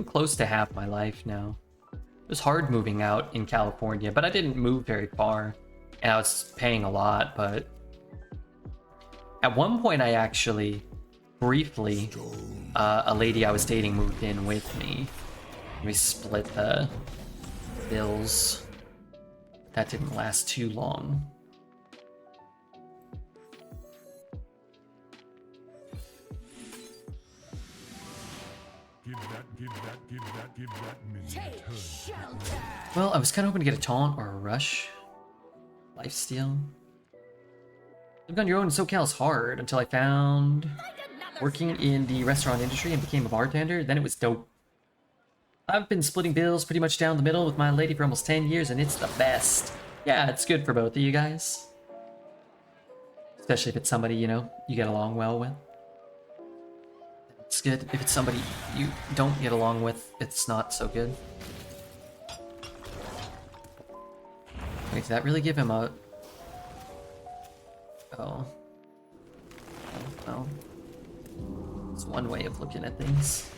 close to half my life now. It was hard moving out in California, but I didn't move very far. And I was paying a lot, but at one point I actually, briefly, a lady I was dating moved in with me. We split the bills. That didn't last too long. Give that minion turn. Well, I was kind of hoping to get a taunt or a rush. Lifesteal. Living on your own in SoCal is hard until I found working in the restaurant industry and became a bartender. Then it was dope. I've been splitting bills pretty much down the middle with my lady for almost 10 years, and it's the best. Yeah, it's good for both of you guys. Especially if it's somebody, you know, you get along well with. It's good. If it's somebody you don't get along with, it's not so good. Wait, did that really give him a... Oh. Oh. It's one way of looking at things.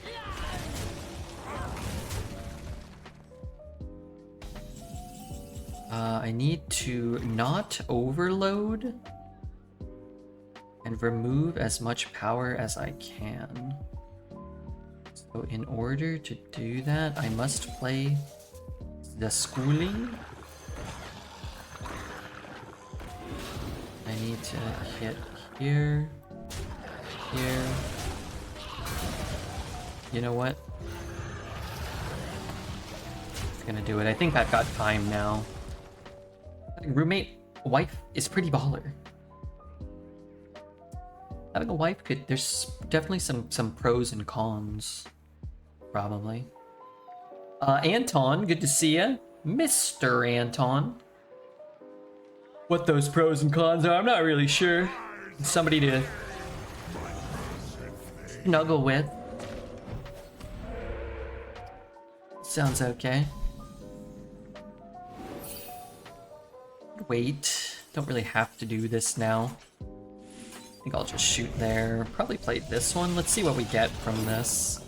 I need to not overload and remove as much power as I can. So in order to do that, I must play the schooling. I need to hit here, here. You know what? I'm gonna do it. I think I've got time now. Roommate, wife is pretty baller. Having a wife could, there's definitely some pros and cons, probably. Anton, good to see ya. Mr. Anton. What those pros and cons are, I'm not really sure. Somebody to snuggle with. Sounds okay. Wait, don't really have to do this now. I think I'll just shoot there. Probably play this one. Let's see what we get from this.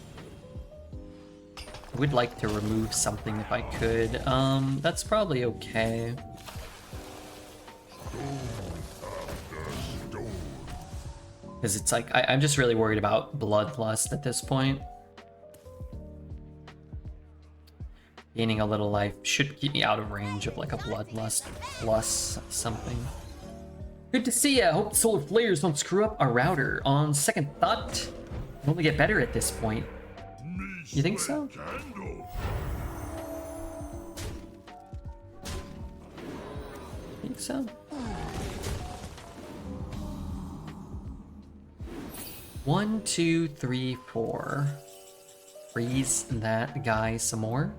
I would like to remove something if I could. That's probably okay. Because it's like, I'm just really worried about bloodlust at this point. Gaining a little life should keep me out of range of like a bloodlust plus something. Good to see ya. Hope the solar flares don't screw up our router. On second thought, I'll only get better at this point. You think so? Think so? One, two, three, four. Freeze that guy some more.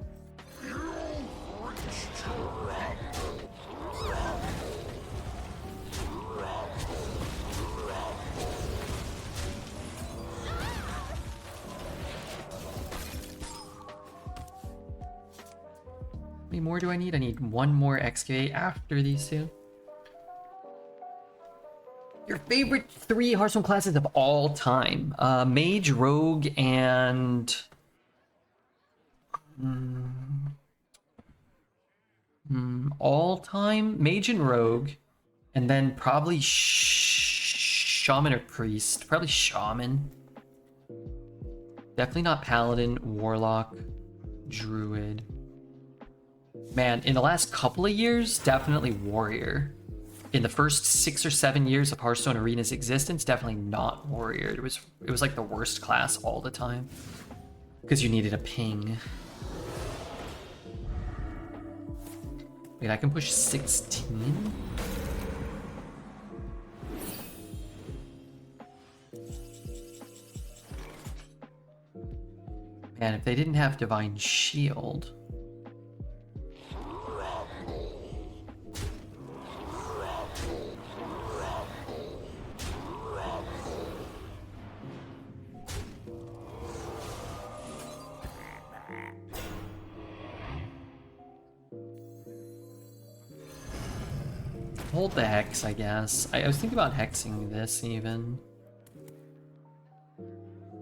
How many more do I need? I need one more excavate after these two. Your favorite 3 Hearthstone classes of all time? Mage, Rogue, and... all time? Mage and Rogue. And then probably Shaman or Priest. Probably Shaman. Definitely not Paladin, Warlock, Druid. Man, in the last couple of years, definitely Warrior. In the first 6 or 7 years of Hearthstone Arena's existence, definitely not Warrior. It was like the worst class all the time. Because you needed a ping. Wait, I can push 16? Man, if they didn't have Divine Shield... Hold the Hex, I guess. I was thinking about hexing this, even.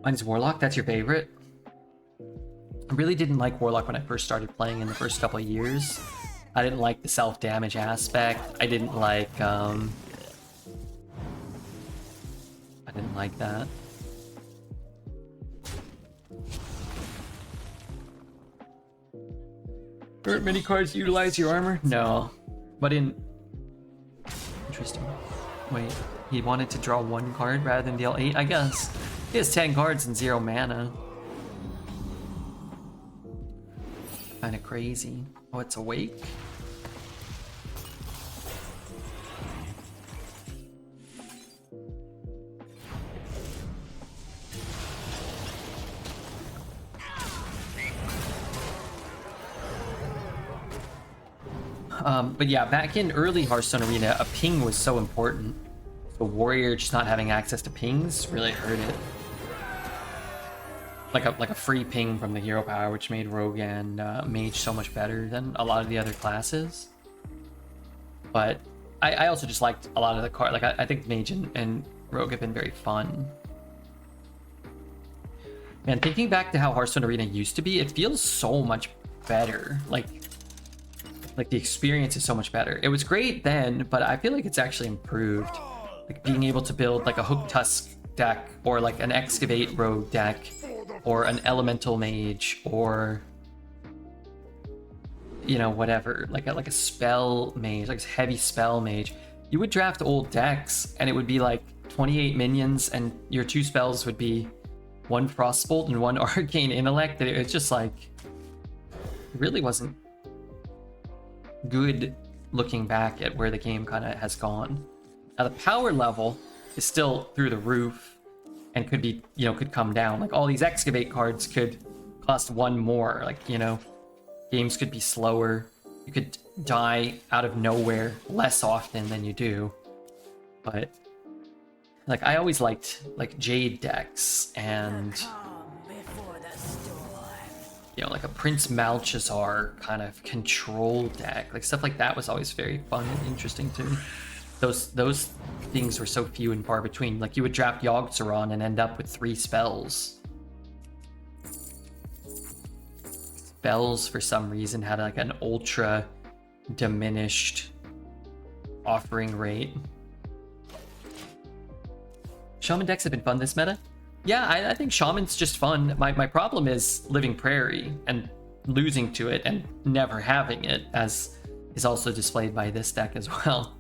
Mine's Warlock, that's your favorite? I really didn't like Warlock when I first started playing in the first couple of years. I didn't like the self-damage aspect. I didn't like that. Aren't many cards utilize your armor? No. But in... Interesting. Wait, he wanted to draw 1 card rather than deal 8, I guess. He has 10 cards and 0 mana. Kinda crazy. Oh, it's Awake? But yeah, back in early Hearthstone Arena, a ping was so important. The Warrior just not having access to pings really hurt it. Like a free ping from the hero power, which made Rogue and Mage so much better than a lot of the other classes. But I also just liked a lot of the cards. Like I think Mage and Rogue have been very fun. Man, thinking back to how Hearthstone Arena used to be, it feels so much better. Like the experience is so much better. It was great then, but I feel like it's actually improved. Like being able to build like a Hook Tusk deck, or like an Excavate Rogue deck, or an Elemental Mage, or you know, whatever, like a spell mage, like a heavy spell mage. You would draft old decks and it would be like 28 minions and your 2 spells would be 1 Frostbolt and 1 Arcane Intellect. It's just like, it really wasn't good looking back at where the game kind of has gone. Now the power level is still through the roof and could be, you know, could come down. Like all these Excavate cards could cost 1 more. Like, you know, games could be slower. You could die out of nowhere less often than you do. But like I always liked like Jade decks and you know, like a Prince Malchazar kind of control deck. Like stuff like that was always very fun and interesting to me. Those things were so few and far between. Like you would draft Yogg-Saron and end up with 3 spells. Spells for some reason had like an ultra diminished offering rate. Shaman decks have been fun this meta. Yeah, I think Shaman's just fun. My problem is Living Prairie and losing to it and never having it, as is also displayed by this deck as well.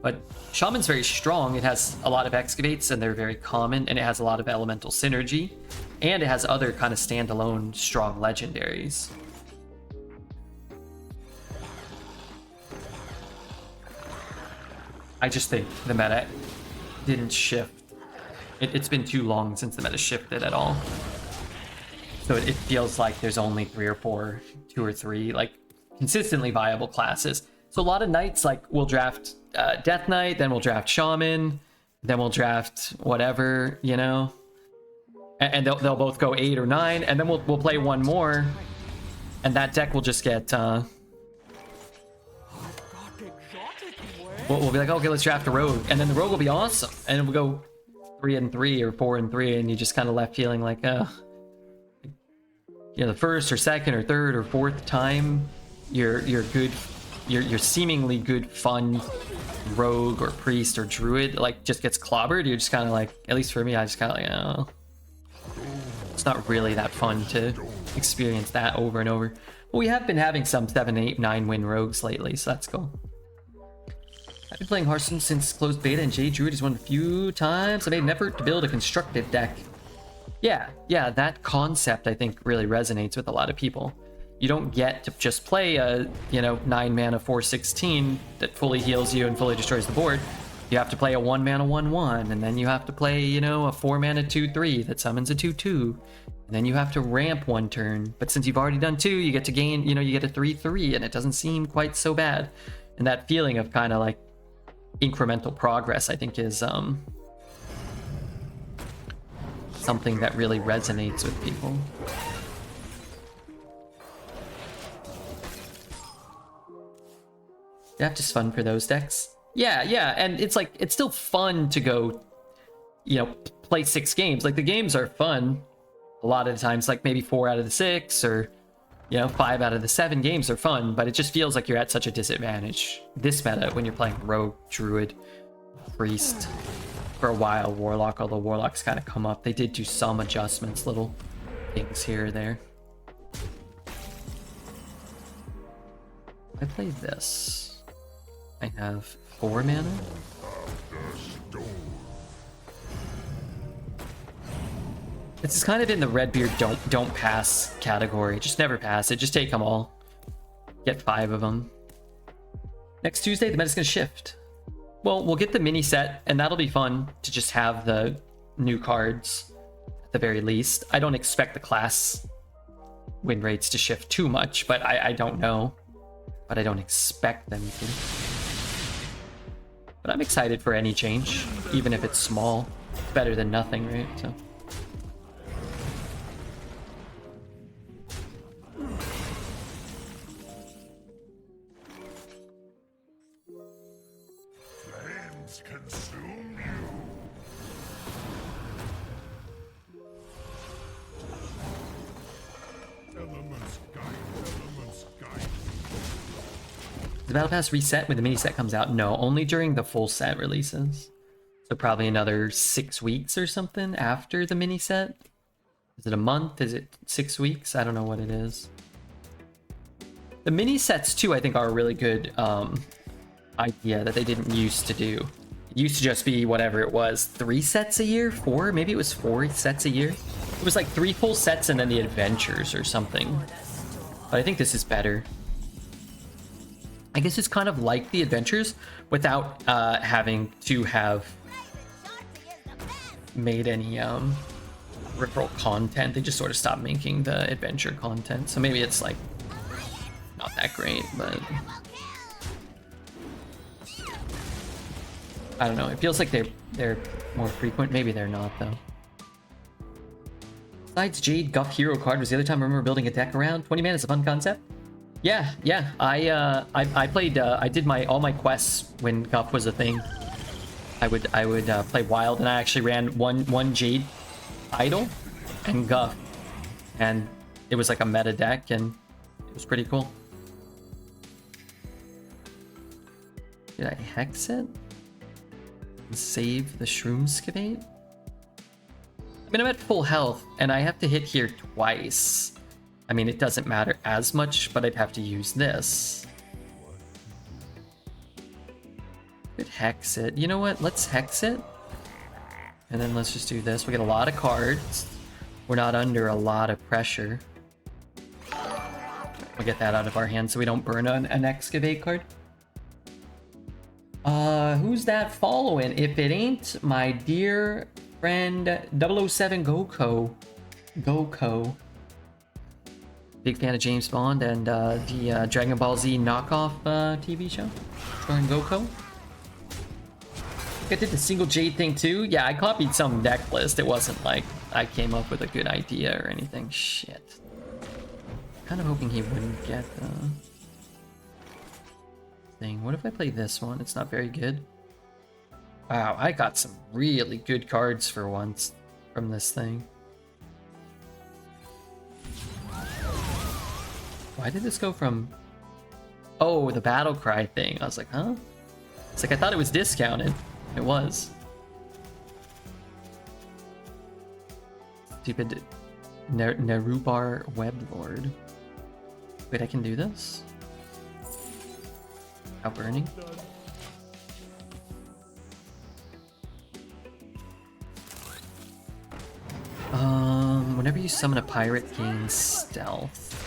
But Shaman's very strong. It has a lot of Excavates and they're very common, and it has a lot of elemental synergy, and it has other kind of standalone strong legendaries. I just think the meta didn't shift. It's been too long since the meta shifted at all. So it feels like there's only 3 or 4, 2 or 3, like consistently viable classes. So a lot of knights, like we'll draft Death Knight, then we'll draft Shaman, then we'll draft whatever, you know, and they'll both go 8 or 9, and then we'll play 1 more, and that deck will just get we'll be like, okay, let's draft a Rogue, and then the Rogue will be awesome, and we'll go 3 and 3 or 4 and 3, and you just kind of left feeling like, you know, the first or second or third or fourth time you're good, you're seemingly good fun Rogue or Priest or Druid like just gets clobbered. You're just kind of like, at least for me, I just kind of like, oh, it's not really that fun to experience that over and over. But we have been having some 7, 8, 9 win rogues lately, so that's cool. I've been playing Hearthstone since closed beta, and Jade Druid is one of the few times I made an effort to build a constructed deck. Yeah, that concept I think really resonates with a lot of people. You don't get to just play a, 9 mana 4/16 that fully heals you and fully destroys the board. You have to play a 1 mana 1/1, and then you have to play, a 4 mana 2/3 that summons a 2/2. And then you have to ramp one turn. But since you've already done 2, you get to gain, you get a 3/3, and it doesn't seem quite so bad. And that feeling of kind of like incremental progress, I think, is something that really resonates with people. Yeah, just fun for those decks. Yeah, and it's like, it's still fun to go, play 6 games. Like, the games are fun a lot of the times, like maybe 4 out of the 6 or, 5 out of the 7 games are fun, but it just feels like you're at such a disadvantage this meta when you're playing Rogue, Druid, Priest, for a while Warlock, although Warlocks kind of come up. They did do some adjustments, little things here or there. I play this. I have 4 mana. This is kind of in the Redbeard don't pass category. Just never pass it. Just take them all. Get 5 of them. Next Tuesday, the meta's gonna shift. Well, we'll get the mini set, and that'll be fun to just have the new cards at the very least. I don't expect the class win rates to shift too much, but I don't know. But I don't expect them to. But I'm excited for any change, even if it's small. It's better than nothing, right? So. Consume you. Elements guide. The Battle Pass reset when the mini set comes out? No, only during the full set releases. So probably another 6 weeks or something after the mini set. Is it a month? Is it 6 weeks? I don't know what it is. The mini sets too, I think, are a really good idea that they didn't used to do. It used to just be whatever it was, 3 sets a year? 4? Maybe it was 4 sets a year? It was like 3 full sets and then the adventures or something. But I think this is better. I guess it's kind of like the adventures without having to have made any referral content. They just sort of stopped making the adventure content. So maybe it's like not that great, but I don't know. It feels like they're more frequent. Maybe they're not though. Besides Jade, Guff Hero card was the other time I remember building a deck around. 20 mana is a fun concept. Yeah. I played. I did all my quests when Guff was a thing. I would play Wild, and I actually ran one Jade Idol and Guff, and it was like a meta deck, and it was pretty cool. Did I hex it? And save the Shroomscavate? I mean, I'm at full health, and I have to hit here twice. I mean, it doesn't matter as much, but I'd have to use this. Could hex it. You know what? Let's hex it. And then let's just do this. We get a lot of cards. We're not under a lot of pressure. We'll get that out of our hands so we don't burn an excavate card. Who's that following? If it ain't my dear friend 007 Goko. Big fan of James Bond and the Dragon Ball Z knockoff TV show starring Goko. I did the single Jade thing too. Yeah, I copied some deck list. It wasn't like I came up with a good idea or anything. Shit. Kind of hoping he wouldn't get the thing. What if I play this one? It's not very good. Wow, I got some really good cards for once from this thing. Why did this go from... Oh, the battle cry thing. I was like, huh? It's like I thought it was discounted. It was. Stupid Nerubar Weblord. Wait, I can do this? Without burning? Whenever you summon a pirate, gain stealth.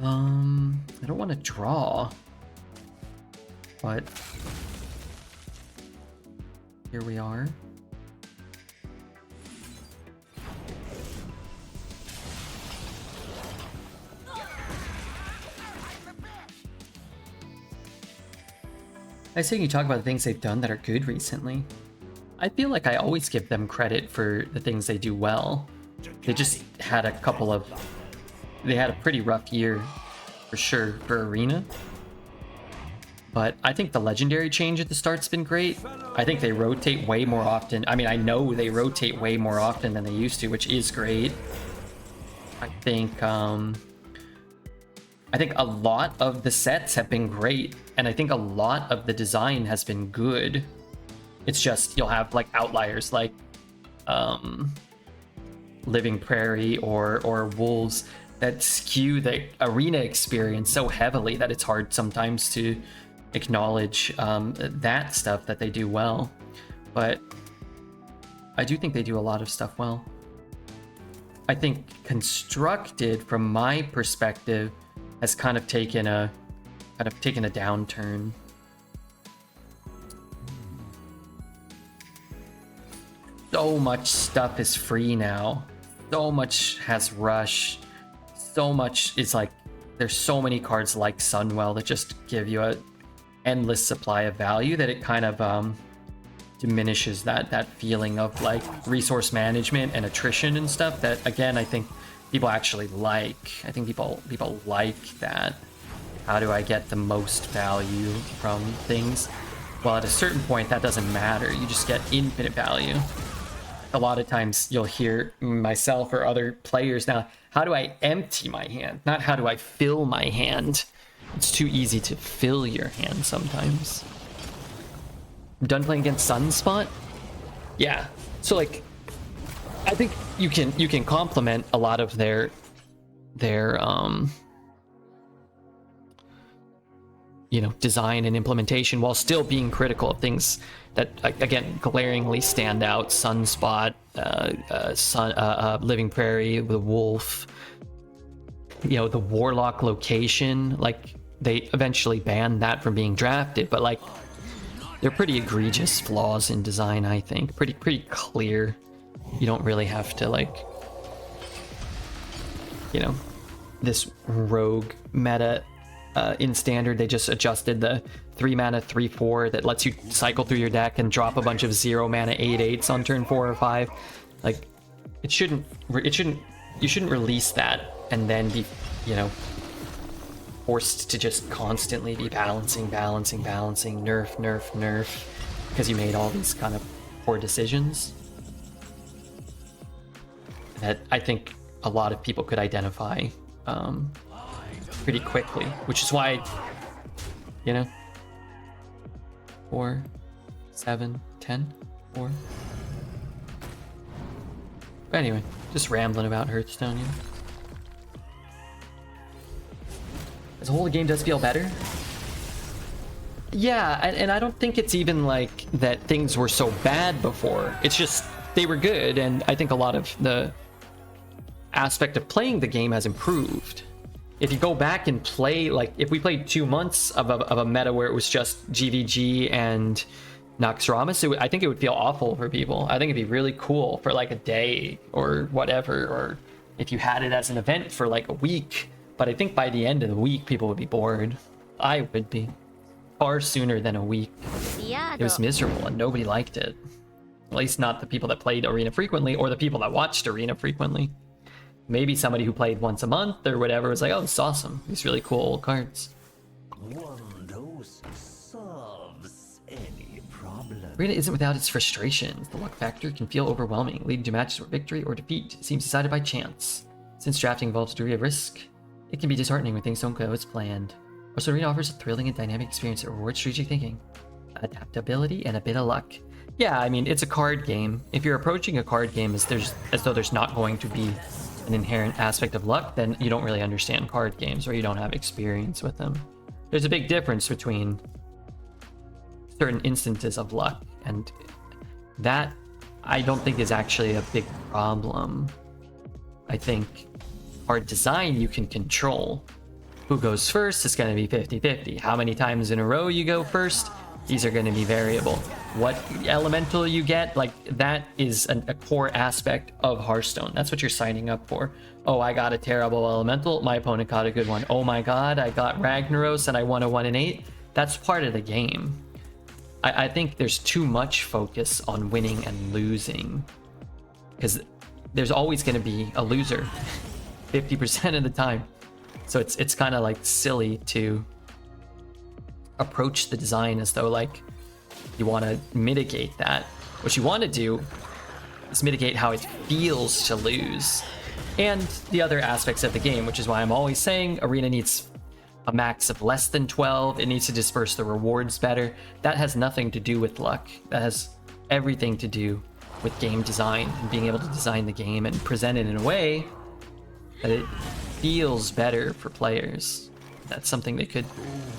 I don't want to draw, but here we are. I say you talk about the things they've done that are good recently. I feel like I always give them credit for the things they do well. They just had a couple of... They had a pretty rough year, for sure, for Arena. But I think the legendary change at the start's been great. I think they rotate way more often. I mean, I know they rotate way more often than they used to, which is great. I think a lot of the sets have been great, and I think a lot of the design has been good. It's just you'll have like outliers like Living Prairie or Wolves that skew the arena experience so heavily that it's hard sometimes to acknowledge that stuff that they do well. But I do think they do a lot of stuff well. I think Constructed, from my perspective, has kind of taken a downturn. So much stuff is free now. So much has Rush. So much is like, there's so many cards like Sunwell that just give you a endless supply of value that it kind of diminishes that feeling of like resource management and attrition and stuff that, again, I think people actually like. I think people like that. How do I get the most value from things? Well, at a certain point, that doesn't matter. You just get infinite value. A lot of times you'll hear myself or other players now, how do I empty my hand? Not how do I fill my hand. It's too easy to fill your hand sometimes. I'm done playing against Sunspot? Yeah. So like, I think you can complement a lot of their design and implementation while still being critical of things that, again, glaringly stand out. Sunspot, Living Prairie, the Wolf, the Warlock location. Like, they eventually banned that from being drafted, but like, they're pretty egregious flaws in design, I think. Pretty clear. You don't really have to, like, this rogue meta. In Standard, they just adjusted the 3-mana 3/4 that lets you cycle through your deck and drop a bunch of 0-mana 8/8s on turn 4 or 5. Like, you shouldn't release that and then be, forced to just constantly be balancing, nerf, because you made all these kind of poor decisions. That I think a lot of people could identify pretty quickly, which is why 4, 7, 10, 4. But anyway, just rambling about Hearthstone. As a whole, the game does feel better. Yeah, and I don't think it's even like that things were so bad before. It's just they were good, and I think a lot of the aspect of playing the game has improved. If you go back and play, like, if we played 2 months of a meta where it was just GVG and Naxxramas, I think it would feel awful for people. I think it'd be really cool for like a day or whatever, or if you had it as an event for like a week. But I think by the end of the week, people would be bored. I would be. Far sooner than a week. It was miserable and nobody liked it. At least not the people that played Arena frequently or the people that watched Arena frequently. Maybe somebody who played once a month or whatever was like, oh, this is awesome. These really cool old cards. One dose solves any problem. Arena isn't without its frustrations. The luck factor can feel overwhelming, leading to matches where victory or defeat seems decided by chance. Since drafting involves a degree of risk, It can be disheartening when things don't go as planned. Most Arena offers a thrilling and dynamic experience that rewards strategic thinking, adaptability, and a bit of luck. Yeah, I mean, it's a card game. If you're approaching a card game as though there's not going to be an inherent aspect of luck, then you don't really understand card games or you don't have experience with them. There's a big difference between certain instances of luck, and that I don't think is actually a big problem. I think card design you can control. Who goes first is going to be 50-50. How many times in a row you go first, these are going to be variable. What elemental you get, like, that is a core aspect of Hearthstone. That's what you're signing up for. Oh, I got a terrible elemental, my opponent got a good one. Oh my god, I got Ragnaros and I won a 1 in 8. That's part of the game. I think there's too much focus on winning and losing, because there's always going to be a loser 50% of the time. So it's kind of like silly to approach the design as though like you want to mitigate that. What you want to do is mitigate how it feels to lose and the other aspects of the game, which is why I'm always saying Arena needs a max of less than 12. It needs to disperse the rewards better. That has nothing to do with luck. That has everything to do with game design and being able to design the game and present it in a way that it feels better for players. That's something they could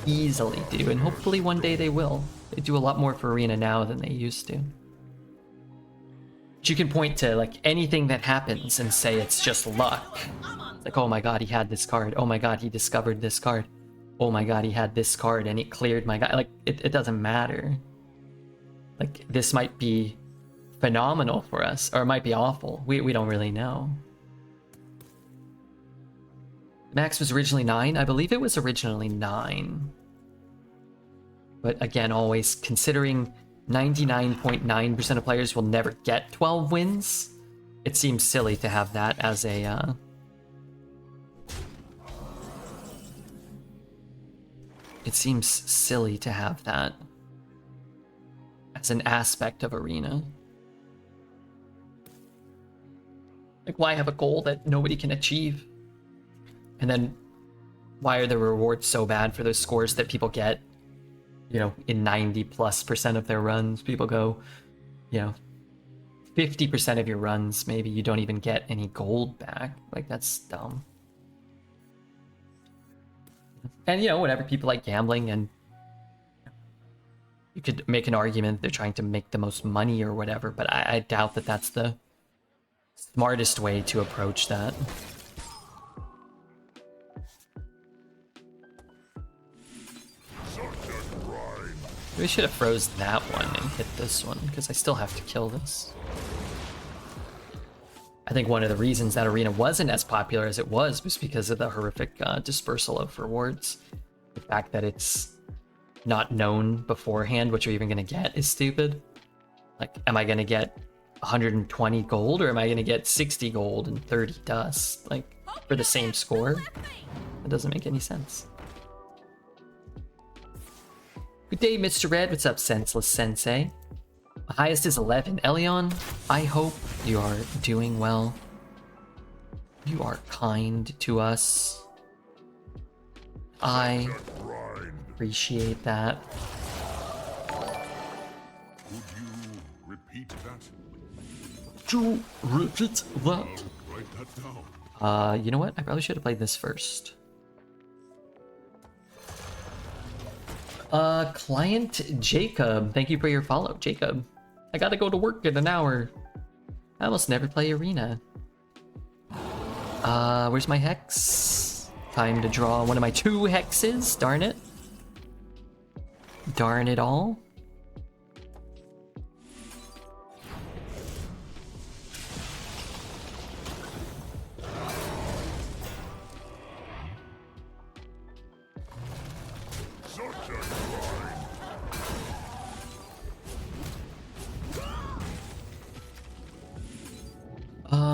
easily do, and hopefully one day they will. They do a lot more for Arena now than they used to. But you can point to like anything that happens and say it's just luck. It's like, oh my god, he had this card. Oh my god, he discovered this card. Oh my god, he had this card and it cleared my guy. Like, it doesn't matter. Like, this might be phenomenal for us, or it might be awful. We don't really know. Max was originally 9. I believe it was originally 9. But again, always considering 99.9% of players will never get 12 wins, it seems silly to have that as a... It seems silly to have that as an aspect of Arena. Like, why have a goal that nobody can achieve? And then why are the rewards so bad for those scores that people get, you know, in 90+% of their runs? People go, you know, 50% of your runs, maybe you don't even get any gold back. Like, that's dumb. And, you know, whatever, people like gambling, and you could make an argument they're trying to make the most money or whatever, but I doubt that that's the smartest way to approach that. We should have froze that one and hit this one, because I still have to kill this. I think one of the reasons that Arena wasn't as popular as it was because of the horrific dispersal of rewards. The fact that it's not known beforehand what you're even going to get is stupid. Like, am I going to get 120 gold, or am I going to get 60 gold and 30 dust? Like, for the same score? That doesn't make any sense. Good day, Mr. Red. What's up, Senseless Sensei? My highest is 11. Elion, I hope you are doing well. You are kind to us. I appreciate that. Could you repeat that? To repeat that? Write that down. You know what? I probably should have played this first. Client Jacob, thank you for your follow, Jacob. I gotta go to work in an hour. I almost never play Arena. Where's my hex? Time to draw one of my 2 hexes, darn it. Darn it all.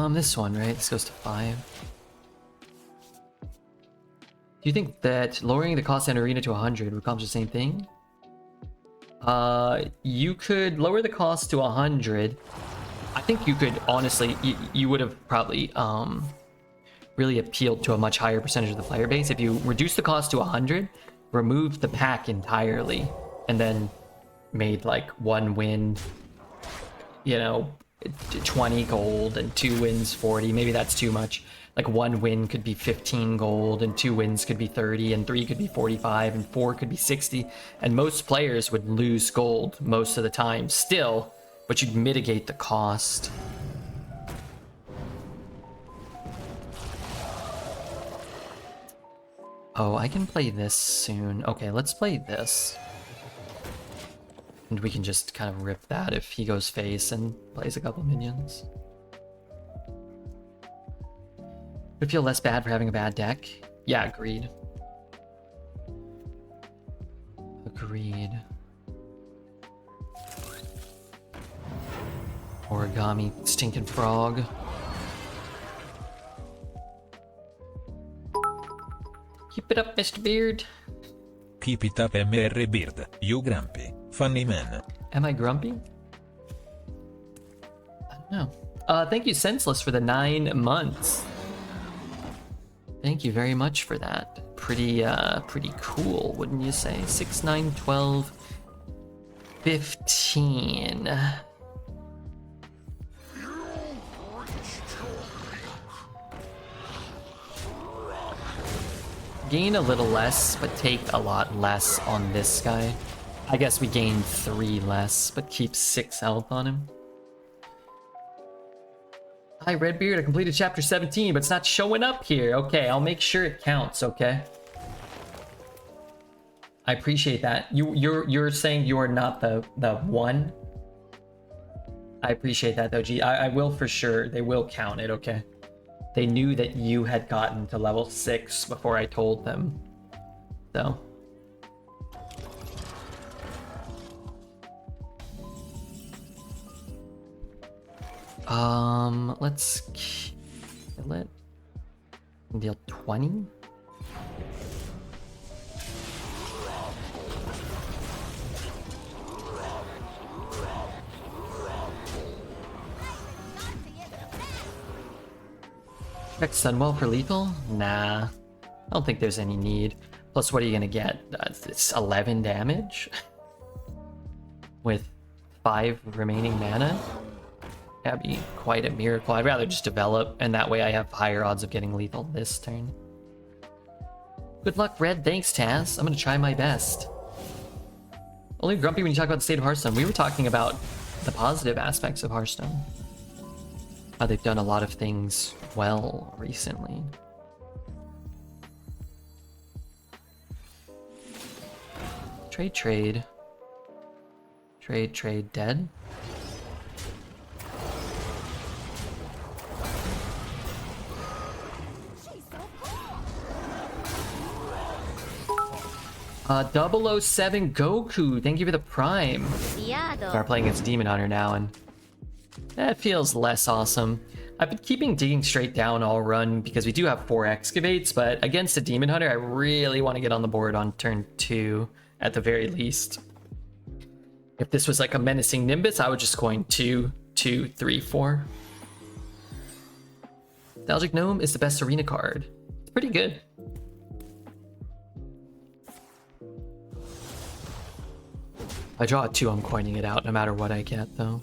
This one, right? This goes to 5. Do you think that lowering the cost in Arena to 100 would accomplish the same thing? You could lower the cost to 100. I think you could, honestly, you would have probably really appealed to a much higher percentage of the player base. If you reduce the cost to 100, removed the pack entirely, and then made like 1 win, you know, 20 gold and 2 wins 40, maybe that's too much. Like 1 win could be 15 gold and 2 wins could be 30 and 3 could be 45 and 4 could be 60, and most players would lose gold most of the time still, but you'd mitigate the cost. Oh, I can play this soon. Okay, let's play this. And we can just kind of rip that if he goes face and plays a couple minions. Would feel less bad for having a bad deck. Yeah, agreed. Agreed. Origami stinking frog. Keep it up, Mr. Beard. Keep it up, Mr. Beard. You grumpy. Funny man. Am I grumpy? I don't know. Thank you, Senseless, for the 9 months. Thank you very much for that. Pretty cool, wouldn't you say? 6, 9, 12, 15. Gain a little less, but take a lot less on this guy. I guess we gain 3 less, but keep 6 health on him. Hi, Redbeard. I completed chapter 17, but it's not showing up here. Okay, I'll make sure it counts, okay? I appreciate that. You're saying you are not the one? I appreciate that, though, G. I will for sure. They will count it, okay? They knew that you had gotten to level 6 before I told them. So. Let's kill it. Deal 20. Expect Sunwell for lethal? Nah. I don't think there's any need. Plus, what are you gonna get? It's 11 damage? With 5 remaining mana? That'd be quite a miracle. I'd rather just develop, and that way I have higher odds of getting lethal this turn. Good luck, Red. Thanks, Taz. I'm gonna try my best. Only grumpy when you talk about the state of Hearthstone. We were talking about the positive aspects of Hearthstone. How they've done a lot of things well recently. Trade. Trade, dead. Uh, 007 Goku, thank you for the Prime. Start playing against Demon Hunter now, and that feels less awesome. I've been keeping digging straight down all run because we do have 4 excavates, but against a Demon Hunter, I really want to get on the board on turn 2 at the very least. If this was like a menacing Nimbus, I would just coin 2, 2, 3, 4. Nostalgic Gnome is the best arena card. It's pretty good. If I draw a 2, I'm coining it out no matter what I get, though.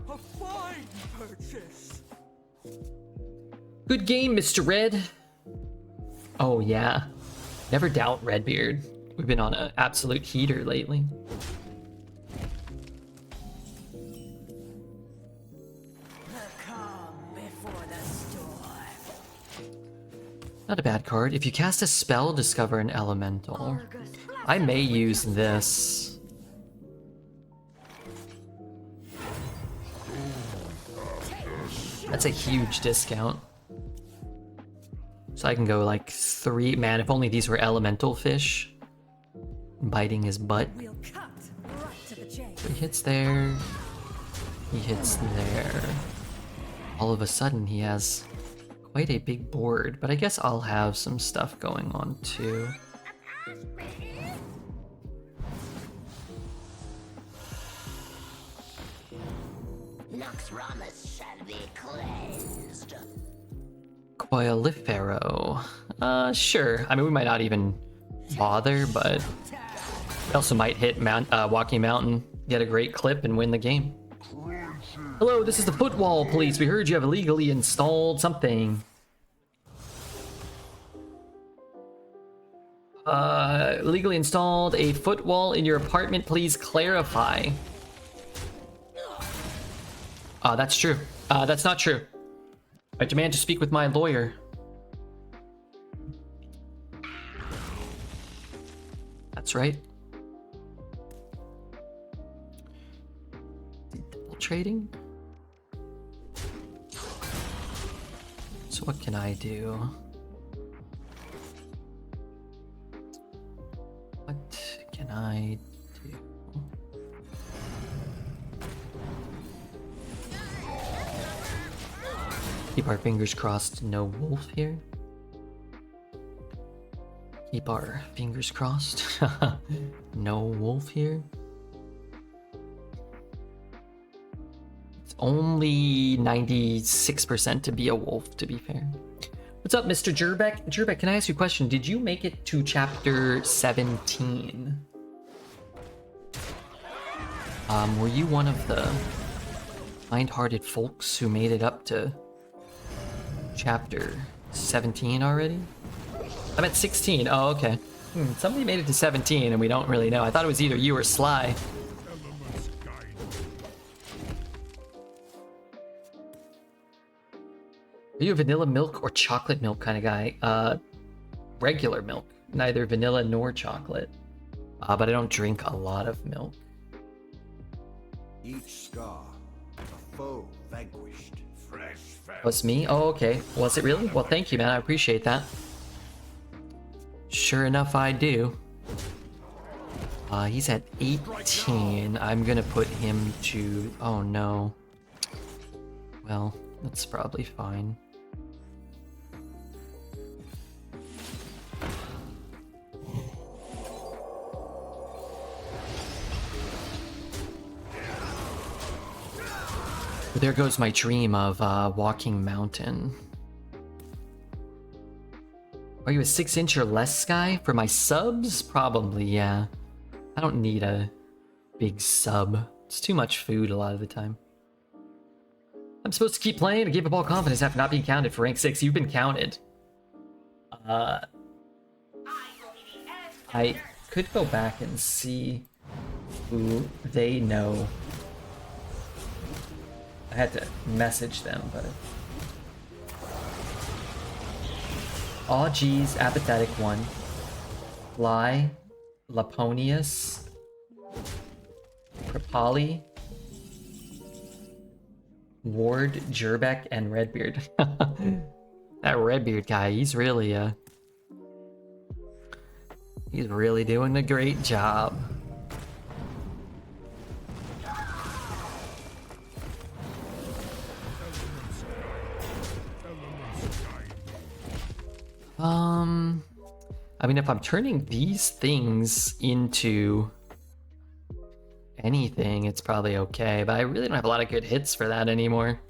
A fine purchase. Good game, Mr. Red. Oh, yeah. Never doubt Redbeard. We've been on an absolute heater lately. Not a bad card. If you cast a spell, discover an elemental. I may use this. That's a huge discount. So I can go like 3. Man, if only these were elemental fish. Biting his butt. So he hits there. He hits there. All of a sudden he has quite a big board, but I guess I'll have some stuff going on too. Noxramas shall be cleansed. Coilifero. Sure. I mean, we might not even bother, but we also might hit Walking Mountain, get a great clip, and win the game. Hello, this is the Footwall Police. We heard you have illegally installed something. Illegally installed a footwall in your apartment. Please clarify. That's true. That's not true. I demand to speak with my lawyer. That's right. Double trading? So what can I do? What can I do? Keep our fingers crossed, no wolf here. Keep our fingers crossed. No wolf here. It's only 96% to be a wolf, to be fair. What's up, Mr. Jerbeck? Jerbeck, can I ask you a question? Did you make it to chapter 17? Were you one of the kind-hearted folks who made it up to chapter 17 already? I'm at 16. Oh, okay. Somebody made it to 17 and we don't really know. I thought it was either you or Sly. Are you a vanilla milk or chocolate milk kind of guy? Regular milk. Neither vanilla nor chocolate. But I don't drink a lot of milk. Each scar, a foe vanquished. Fresh. Was me? Oh, okay. Was it really? Well, thank you, man. I appreciate that. Sure enough, I do. He's at 18. I'm gonna put him to... Oh, no. Well, that's probably fine. There goes my dream of Walking Mountain. Are you a 6-inch or less guy? For my subs? Probably, yeah. I don't need a big sub. It's too much food a lot of the time. I'm supposed to keep playing to give up all confidence after not being counted for rank 6. You've been counted. I could go back and see who they know. I had to message them, but... Aw, geez, apathetic one. Fly, Laponius, Kripali, Ward, Jerbeck, and Redbeard. That Redbeard guy, he's really doing a great job. I mean, if I'm turning these things into anything, it's probably okay, but I really don't have a lot of good hits for that anymore.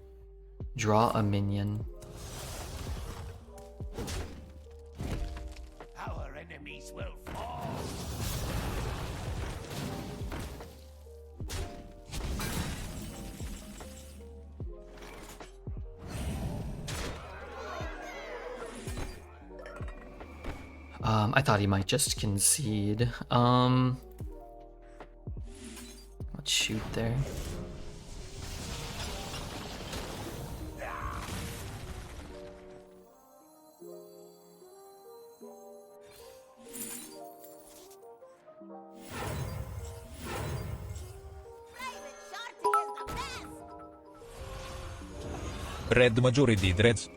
Draw a minion. Our enemies will fall. I thought he might just concede. Let's shoot there. Red Majority di Dreads.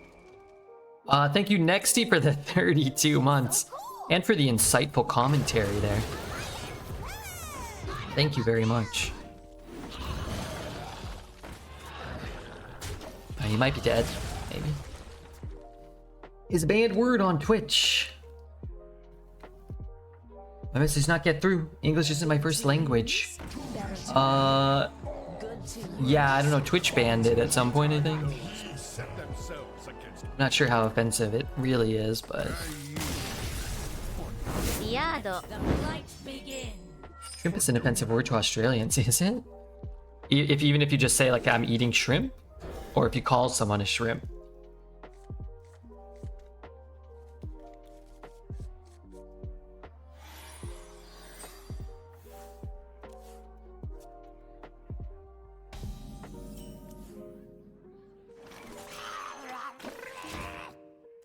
Thank you, Nexty, for the 32 months. And for the insightful commentary there. Thank you very much. He might be dead, maybe. His banned word on Twitch. My message not get through. English isn't my first language. Yeah, I don't know. Twitch banned it at some point, I think. I'm not sure how offensive it really is, but shrimp is an offensive word to Australians, is it? Even if you just say like I'm eating shrimp, or if you call someone a shrimp.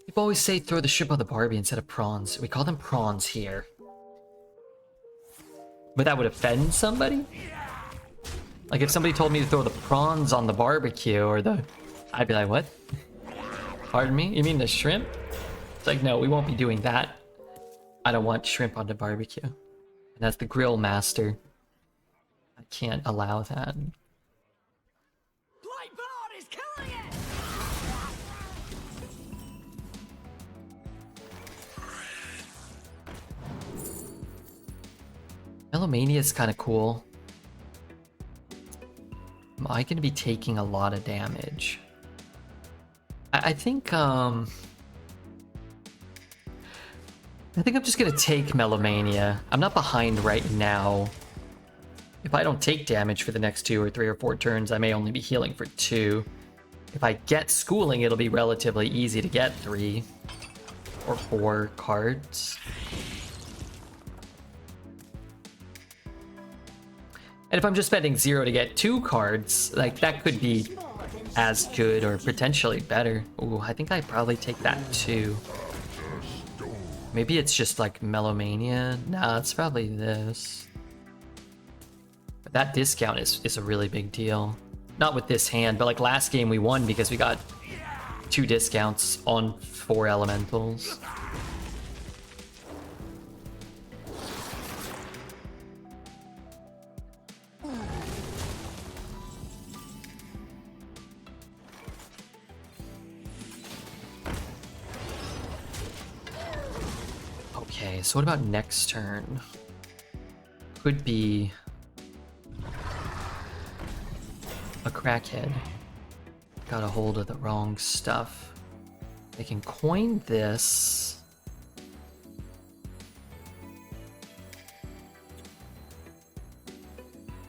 People always say throw the shrimp on the Barbie instead of prawns. We call them prawns here. But that would offend somebody? Like if somebody told me to throw the prawns on the barbecue or the... I'd be like, what? Pardon me? You mean the shrimp? It's like, no, we won't be doing that. I don't want shrimp on the barbecue. And that's the grill master. I can't allow that. Lightboard is killing it! Melomania is kind of cool. Am I going to be taking a lot of damage? I think I'm just going to take Melomania. I'm not behind right now. If I don't take damage for the next 2 or 3 or 4 turns, I may only be healing for 2. If I get schooling, it'll be relatively easy to get 3 or 4 cards. And if I'm just spending 0 to get 2 cards, like that could be as good or potentially better. Ooh, I think I'd probably take that too. Maybe it's just like Melomania. Nah, it's probably this. But that discount is a really big deal. Not with this hand, but like last game we won because we got 2 discounts on 4 elementals. Okay, so what about next turn? Could be a crackhead. Got a hold of the wrong stuff. They can coin this.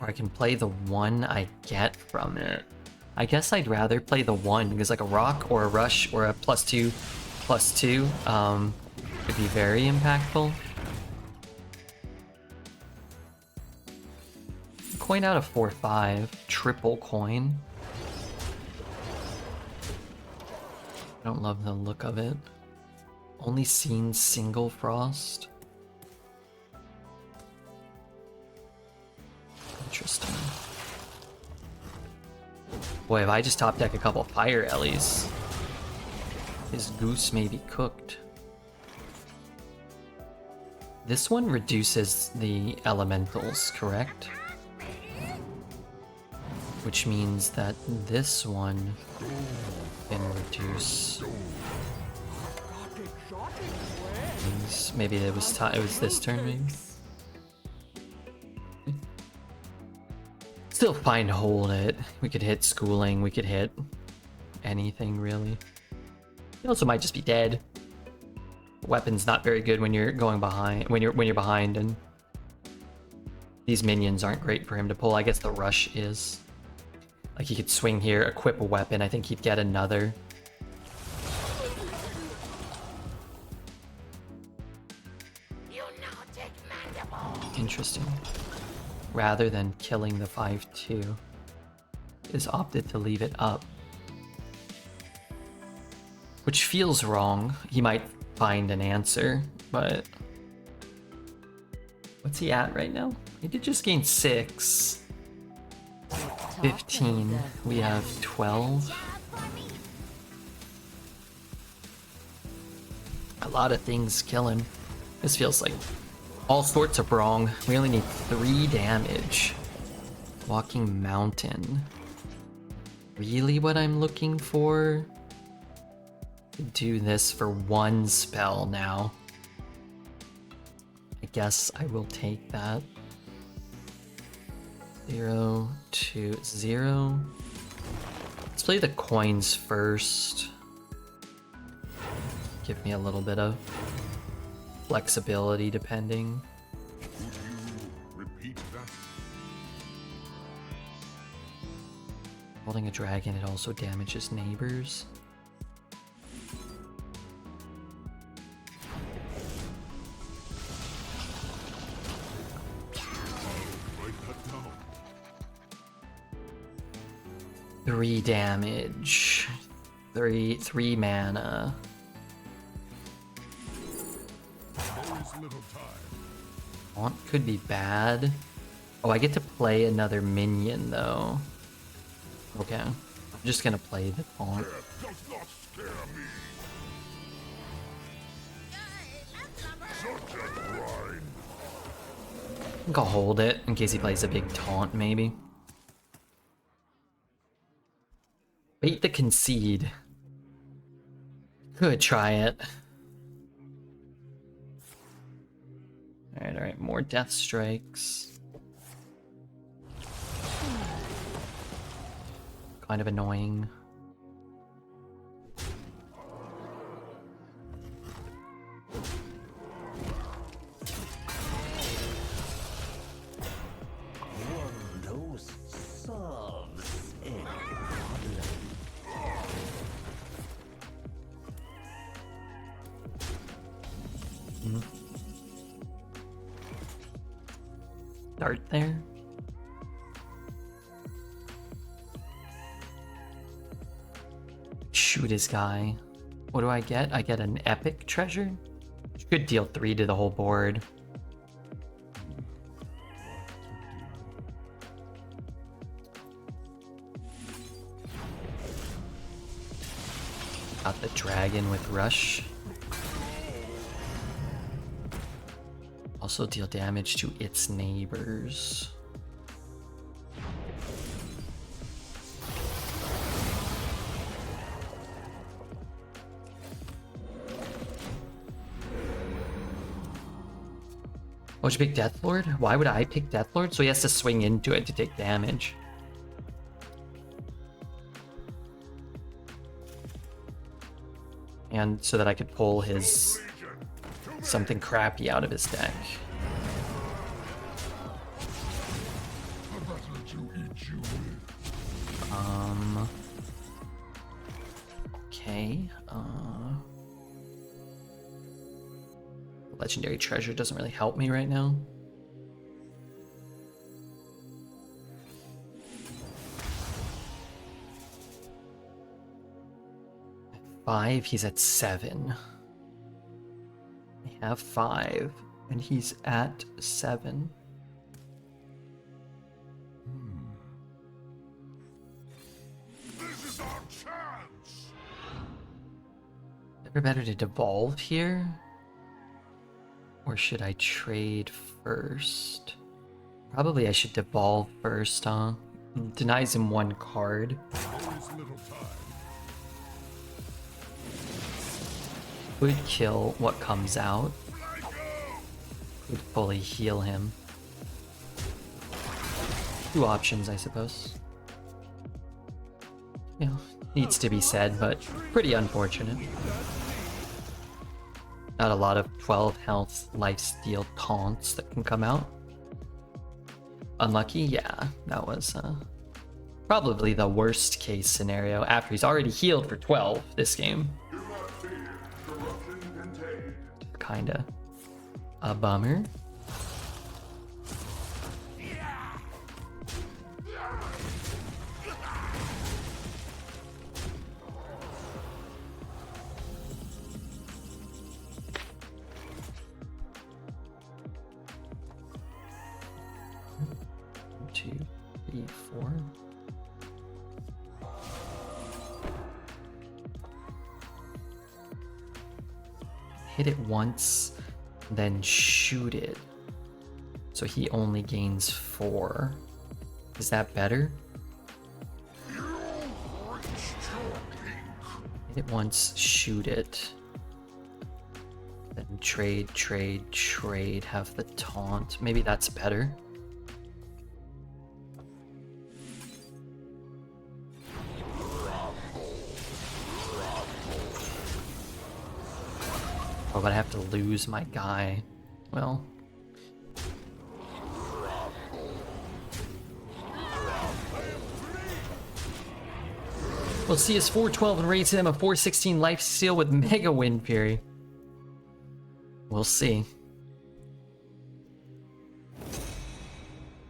Or I can play the 1 I get from it. I guess I'd rather play the 1 because like a rock or a rush or a +2/+2 could be very impactful. Coin out of 4/5, triple coin. I don't love the look of it. Only seen single frost. Interesting. Boy, if I just top deck a couple fire ellies, his goose may be cooked. This one reduces the elementals, correct? Which means that this one can reduce things. Maybe it was this turn, maybe? Still fine to hold it. We could hit schooling, we could hit anything really. He also might just be dead. Weapon's not very good when you're going behind when you're behind, and these minions aren't great for him to pull. I guess the rush is. Like he could swing here, equip a weapon, I think he'd get another. Interesting. Rather than killing the 5/2, is opted to leave it up. Which feels wrong. He might find an answer, but what's he at right now? He did just gain 6. 15. We have 12. A lot of things kill him. This feels like all sorts of wrong. We only need 3 damage. Walking Mountain. Really what I'm looking for? Do this for 1 spell now. I guess I will take that. 0, 2, 0. Let's play the coins first. Give me a little bit of flexibility depending. Would you repeat that? Holding a dragon, it also damages neighbors. Write that down. 3 damage. 3 mana. There is little time. Taunt could be bad. Oh, I get to play another minion though. Okay. I'm just gonna play the taunt. Death does not scare me. Such a grind. I think I'll hold it in case he plays a big taunt, maybe. Bait the concede. Could try it. Alright, more death strikes. Kind of annoying. One dose solves any problem. Start there. Shoot his guy. What do I get? I get an epic treasure? Which could deal 3 to the whole board. Got the dragon with rush. Also deal damage to its neighbors. Oh, did you pick Deathlord? Why would I pick Deathlord? So he has to swing into it to take damage. And so that I could pull his something crappy out of his deck. Okay. Legendary treasure doesn't really help me right now. At 5, he's at 7. I have 5, and he's at 7. This is our chance. Ever better to devolve here? Or should I trade first? Probably I should devolve first, huh? Denies him 1 card. There is little time. Would kill what comes out. Would fully heal him. 2 options, I suppose. You know, needs to be said, but pretty unfortunate. Not a lot of 12 health lifesteal taunts that can come out. Unlucky? Yeah, that was probably the worst case scenario after he's already healed for 12 this game. Kinda a bummer. Four. Hit it once, then shoot it. So he only gains 4. Is that better? Hit it once, shoot it. Then trade, have the taunt. Maybe that's better. but I have to lose my guy. Well. We'll see his 412 and raise him a 416 life steal with Mega Wind Fury. We'll see.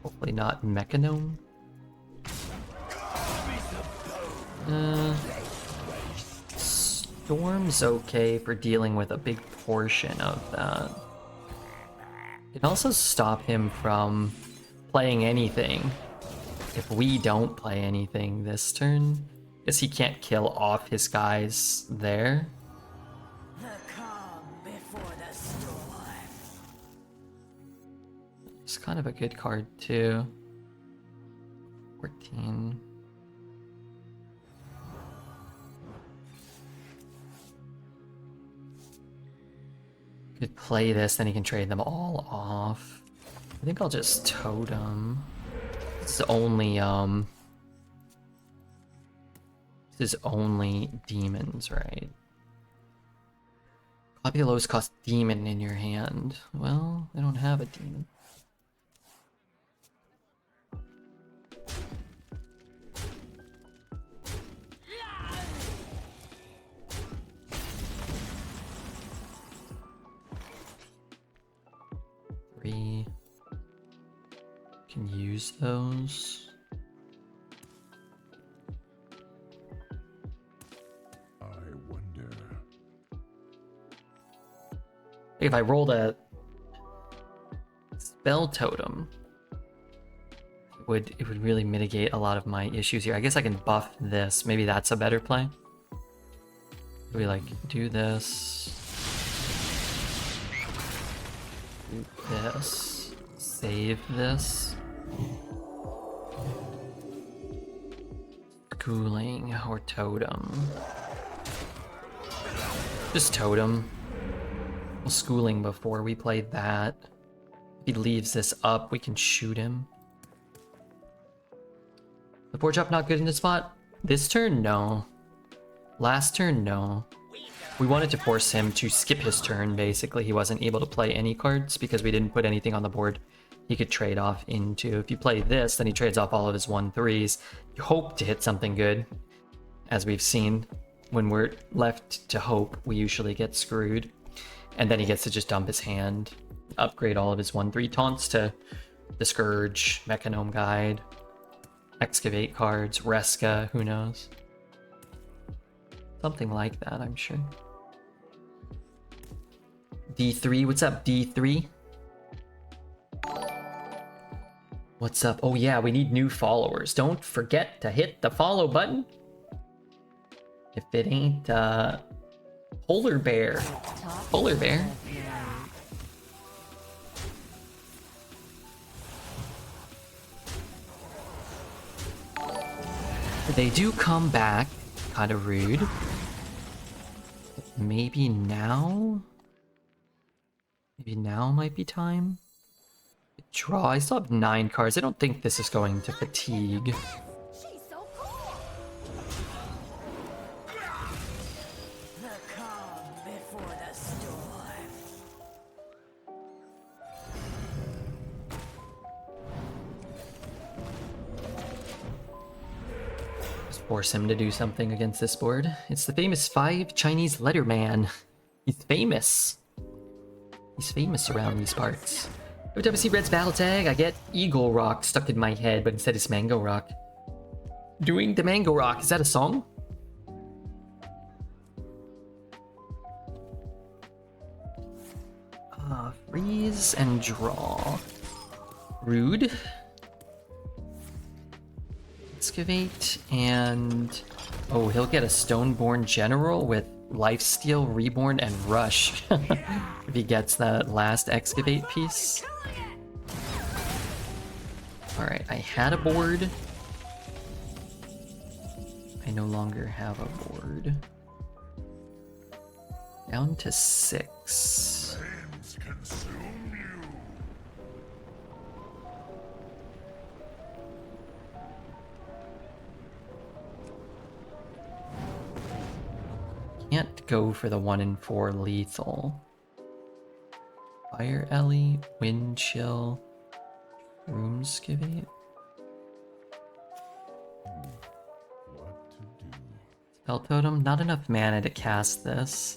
Hopefully not Mechanome. Storm's okay for dealing with a big portion of that. It can also stop him from playing anything if we don't play anything this turn. Guess he can't kill off his guys there. The calm before the storm. It's kind of a good card too. 14. Could play this, then he can trade them all off. I think I'll just totem. This is only demons, right? Copy the lowest cost demon in your hand. Well, I don't have a demon. Can use those. I wonder. If I rolled a spell totem, it would really mitigate a lot of my issues here. I guess I can buff this. Maybe that's a better play. We like do this. Do this. Save this. Cooling or totem. Just totem. Well, schooling before we play that. If he leaves this up, we can shoot him. The 4-drop not good in this spot? This turn, no. Last turn, no. We wanted to force him to skip his turn, basically. He wasn't able to play any cards because we didn't put anything on the board he could trade off into. If you play this, then he trades off all of his 1/3s. You hope to hit something good. As we've seen, when we're left to hope, we usually get screwed. And then he gets to just dump his hand, upgrade all of his 1/3 taunts to Discourage, Mechanome Guide, Excavate cards, Reska, who knows. Something like that, I'm sure. D3, what's up, D3? What's up? Oh yeah, we need new followers. Don't forget to hit the follow button. If it ain't Polar Bear. Polar Bear. They do come back. Kind of rude. Maybe now? Maybe now might be time? Draw. I still have 9 cards. I don't think this is going to fatigue. She's so cool. The calm before the storm. Just force him to do something against this board. It's the famous 5 Chinese letter man. He's famous. He's famous around these parts. Every time I see Red's battle tag, I get Eagle Rock stuck in my head, but instead it's Mango Rock. Doing the Mango Rock, is that a song? Freeze and draw. Rude. Excavate and... Oh, he'll get a Stoneborn General with Lifesteal, Reborn, and Rush. If he gets that last Excavate piece. Alright, I had a board. I no longer have a board. Down to 6. Flames consume you. Can't go for the 1 in 4 lethal. Fire Ellie, Wind Chill, Room Skivvy. Spell Totem, not enough mana to cast this,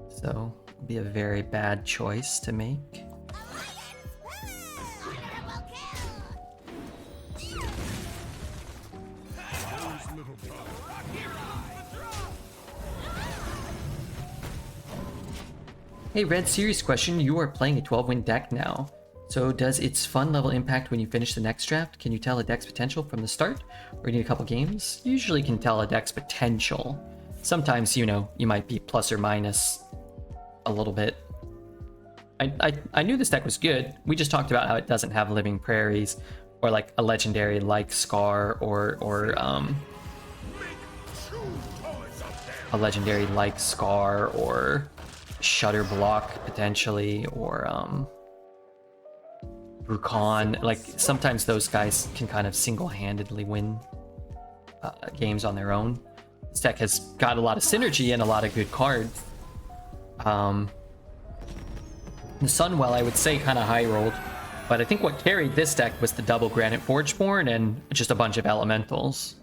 so it'll be a very bad choice to make. Hey, Red, serious question. You are playing a 12-win deck now. So does its fun level impact when you finish the next draft? Can you tell a deck's potential from the start? Or you need a couple games? Usually can tell a deck's potential. Sometimes, you know, you might be plus or minus a little bit. I knew this deck was good. We just talked about how it doesn't have Living Prairies or like a legendary like Scar or a legendary like Scar or Shutter Block potentially, or Brucon. Like sometimes those guys can kind of single-handedly win games on their own. This deck has got a lot of synergy and a lot of good cards. The Sunwell, I would say, kind of high rolled, but I think what carried this deck was the double Granite Forgeborn and just a bunch of elementals.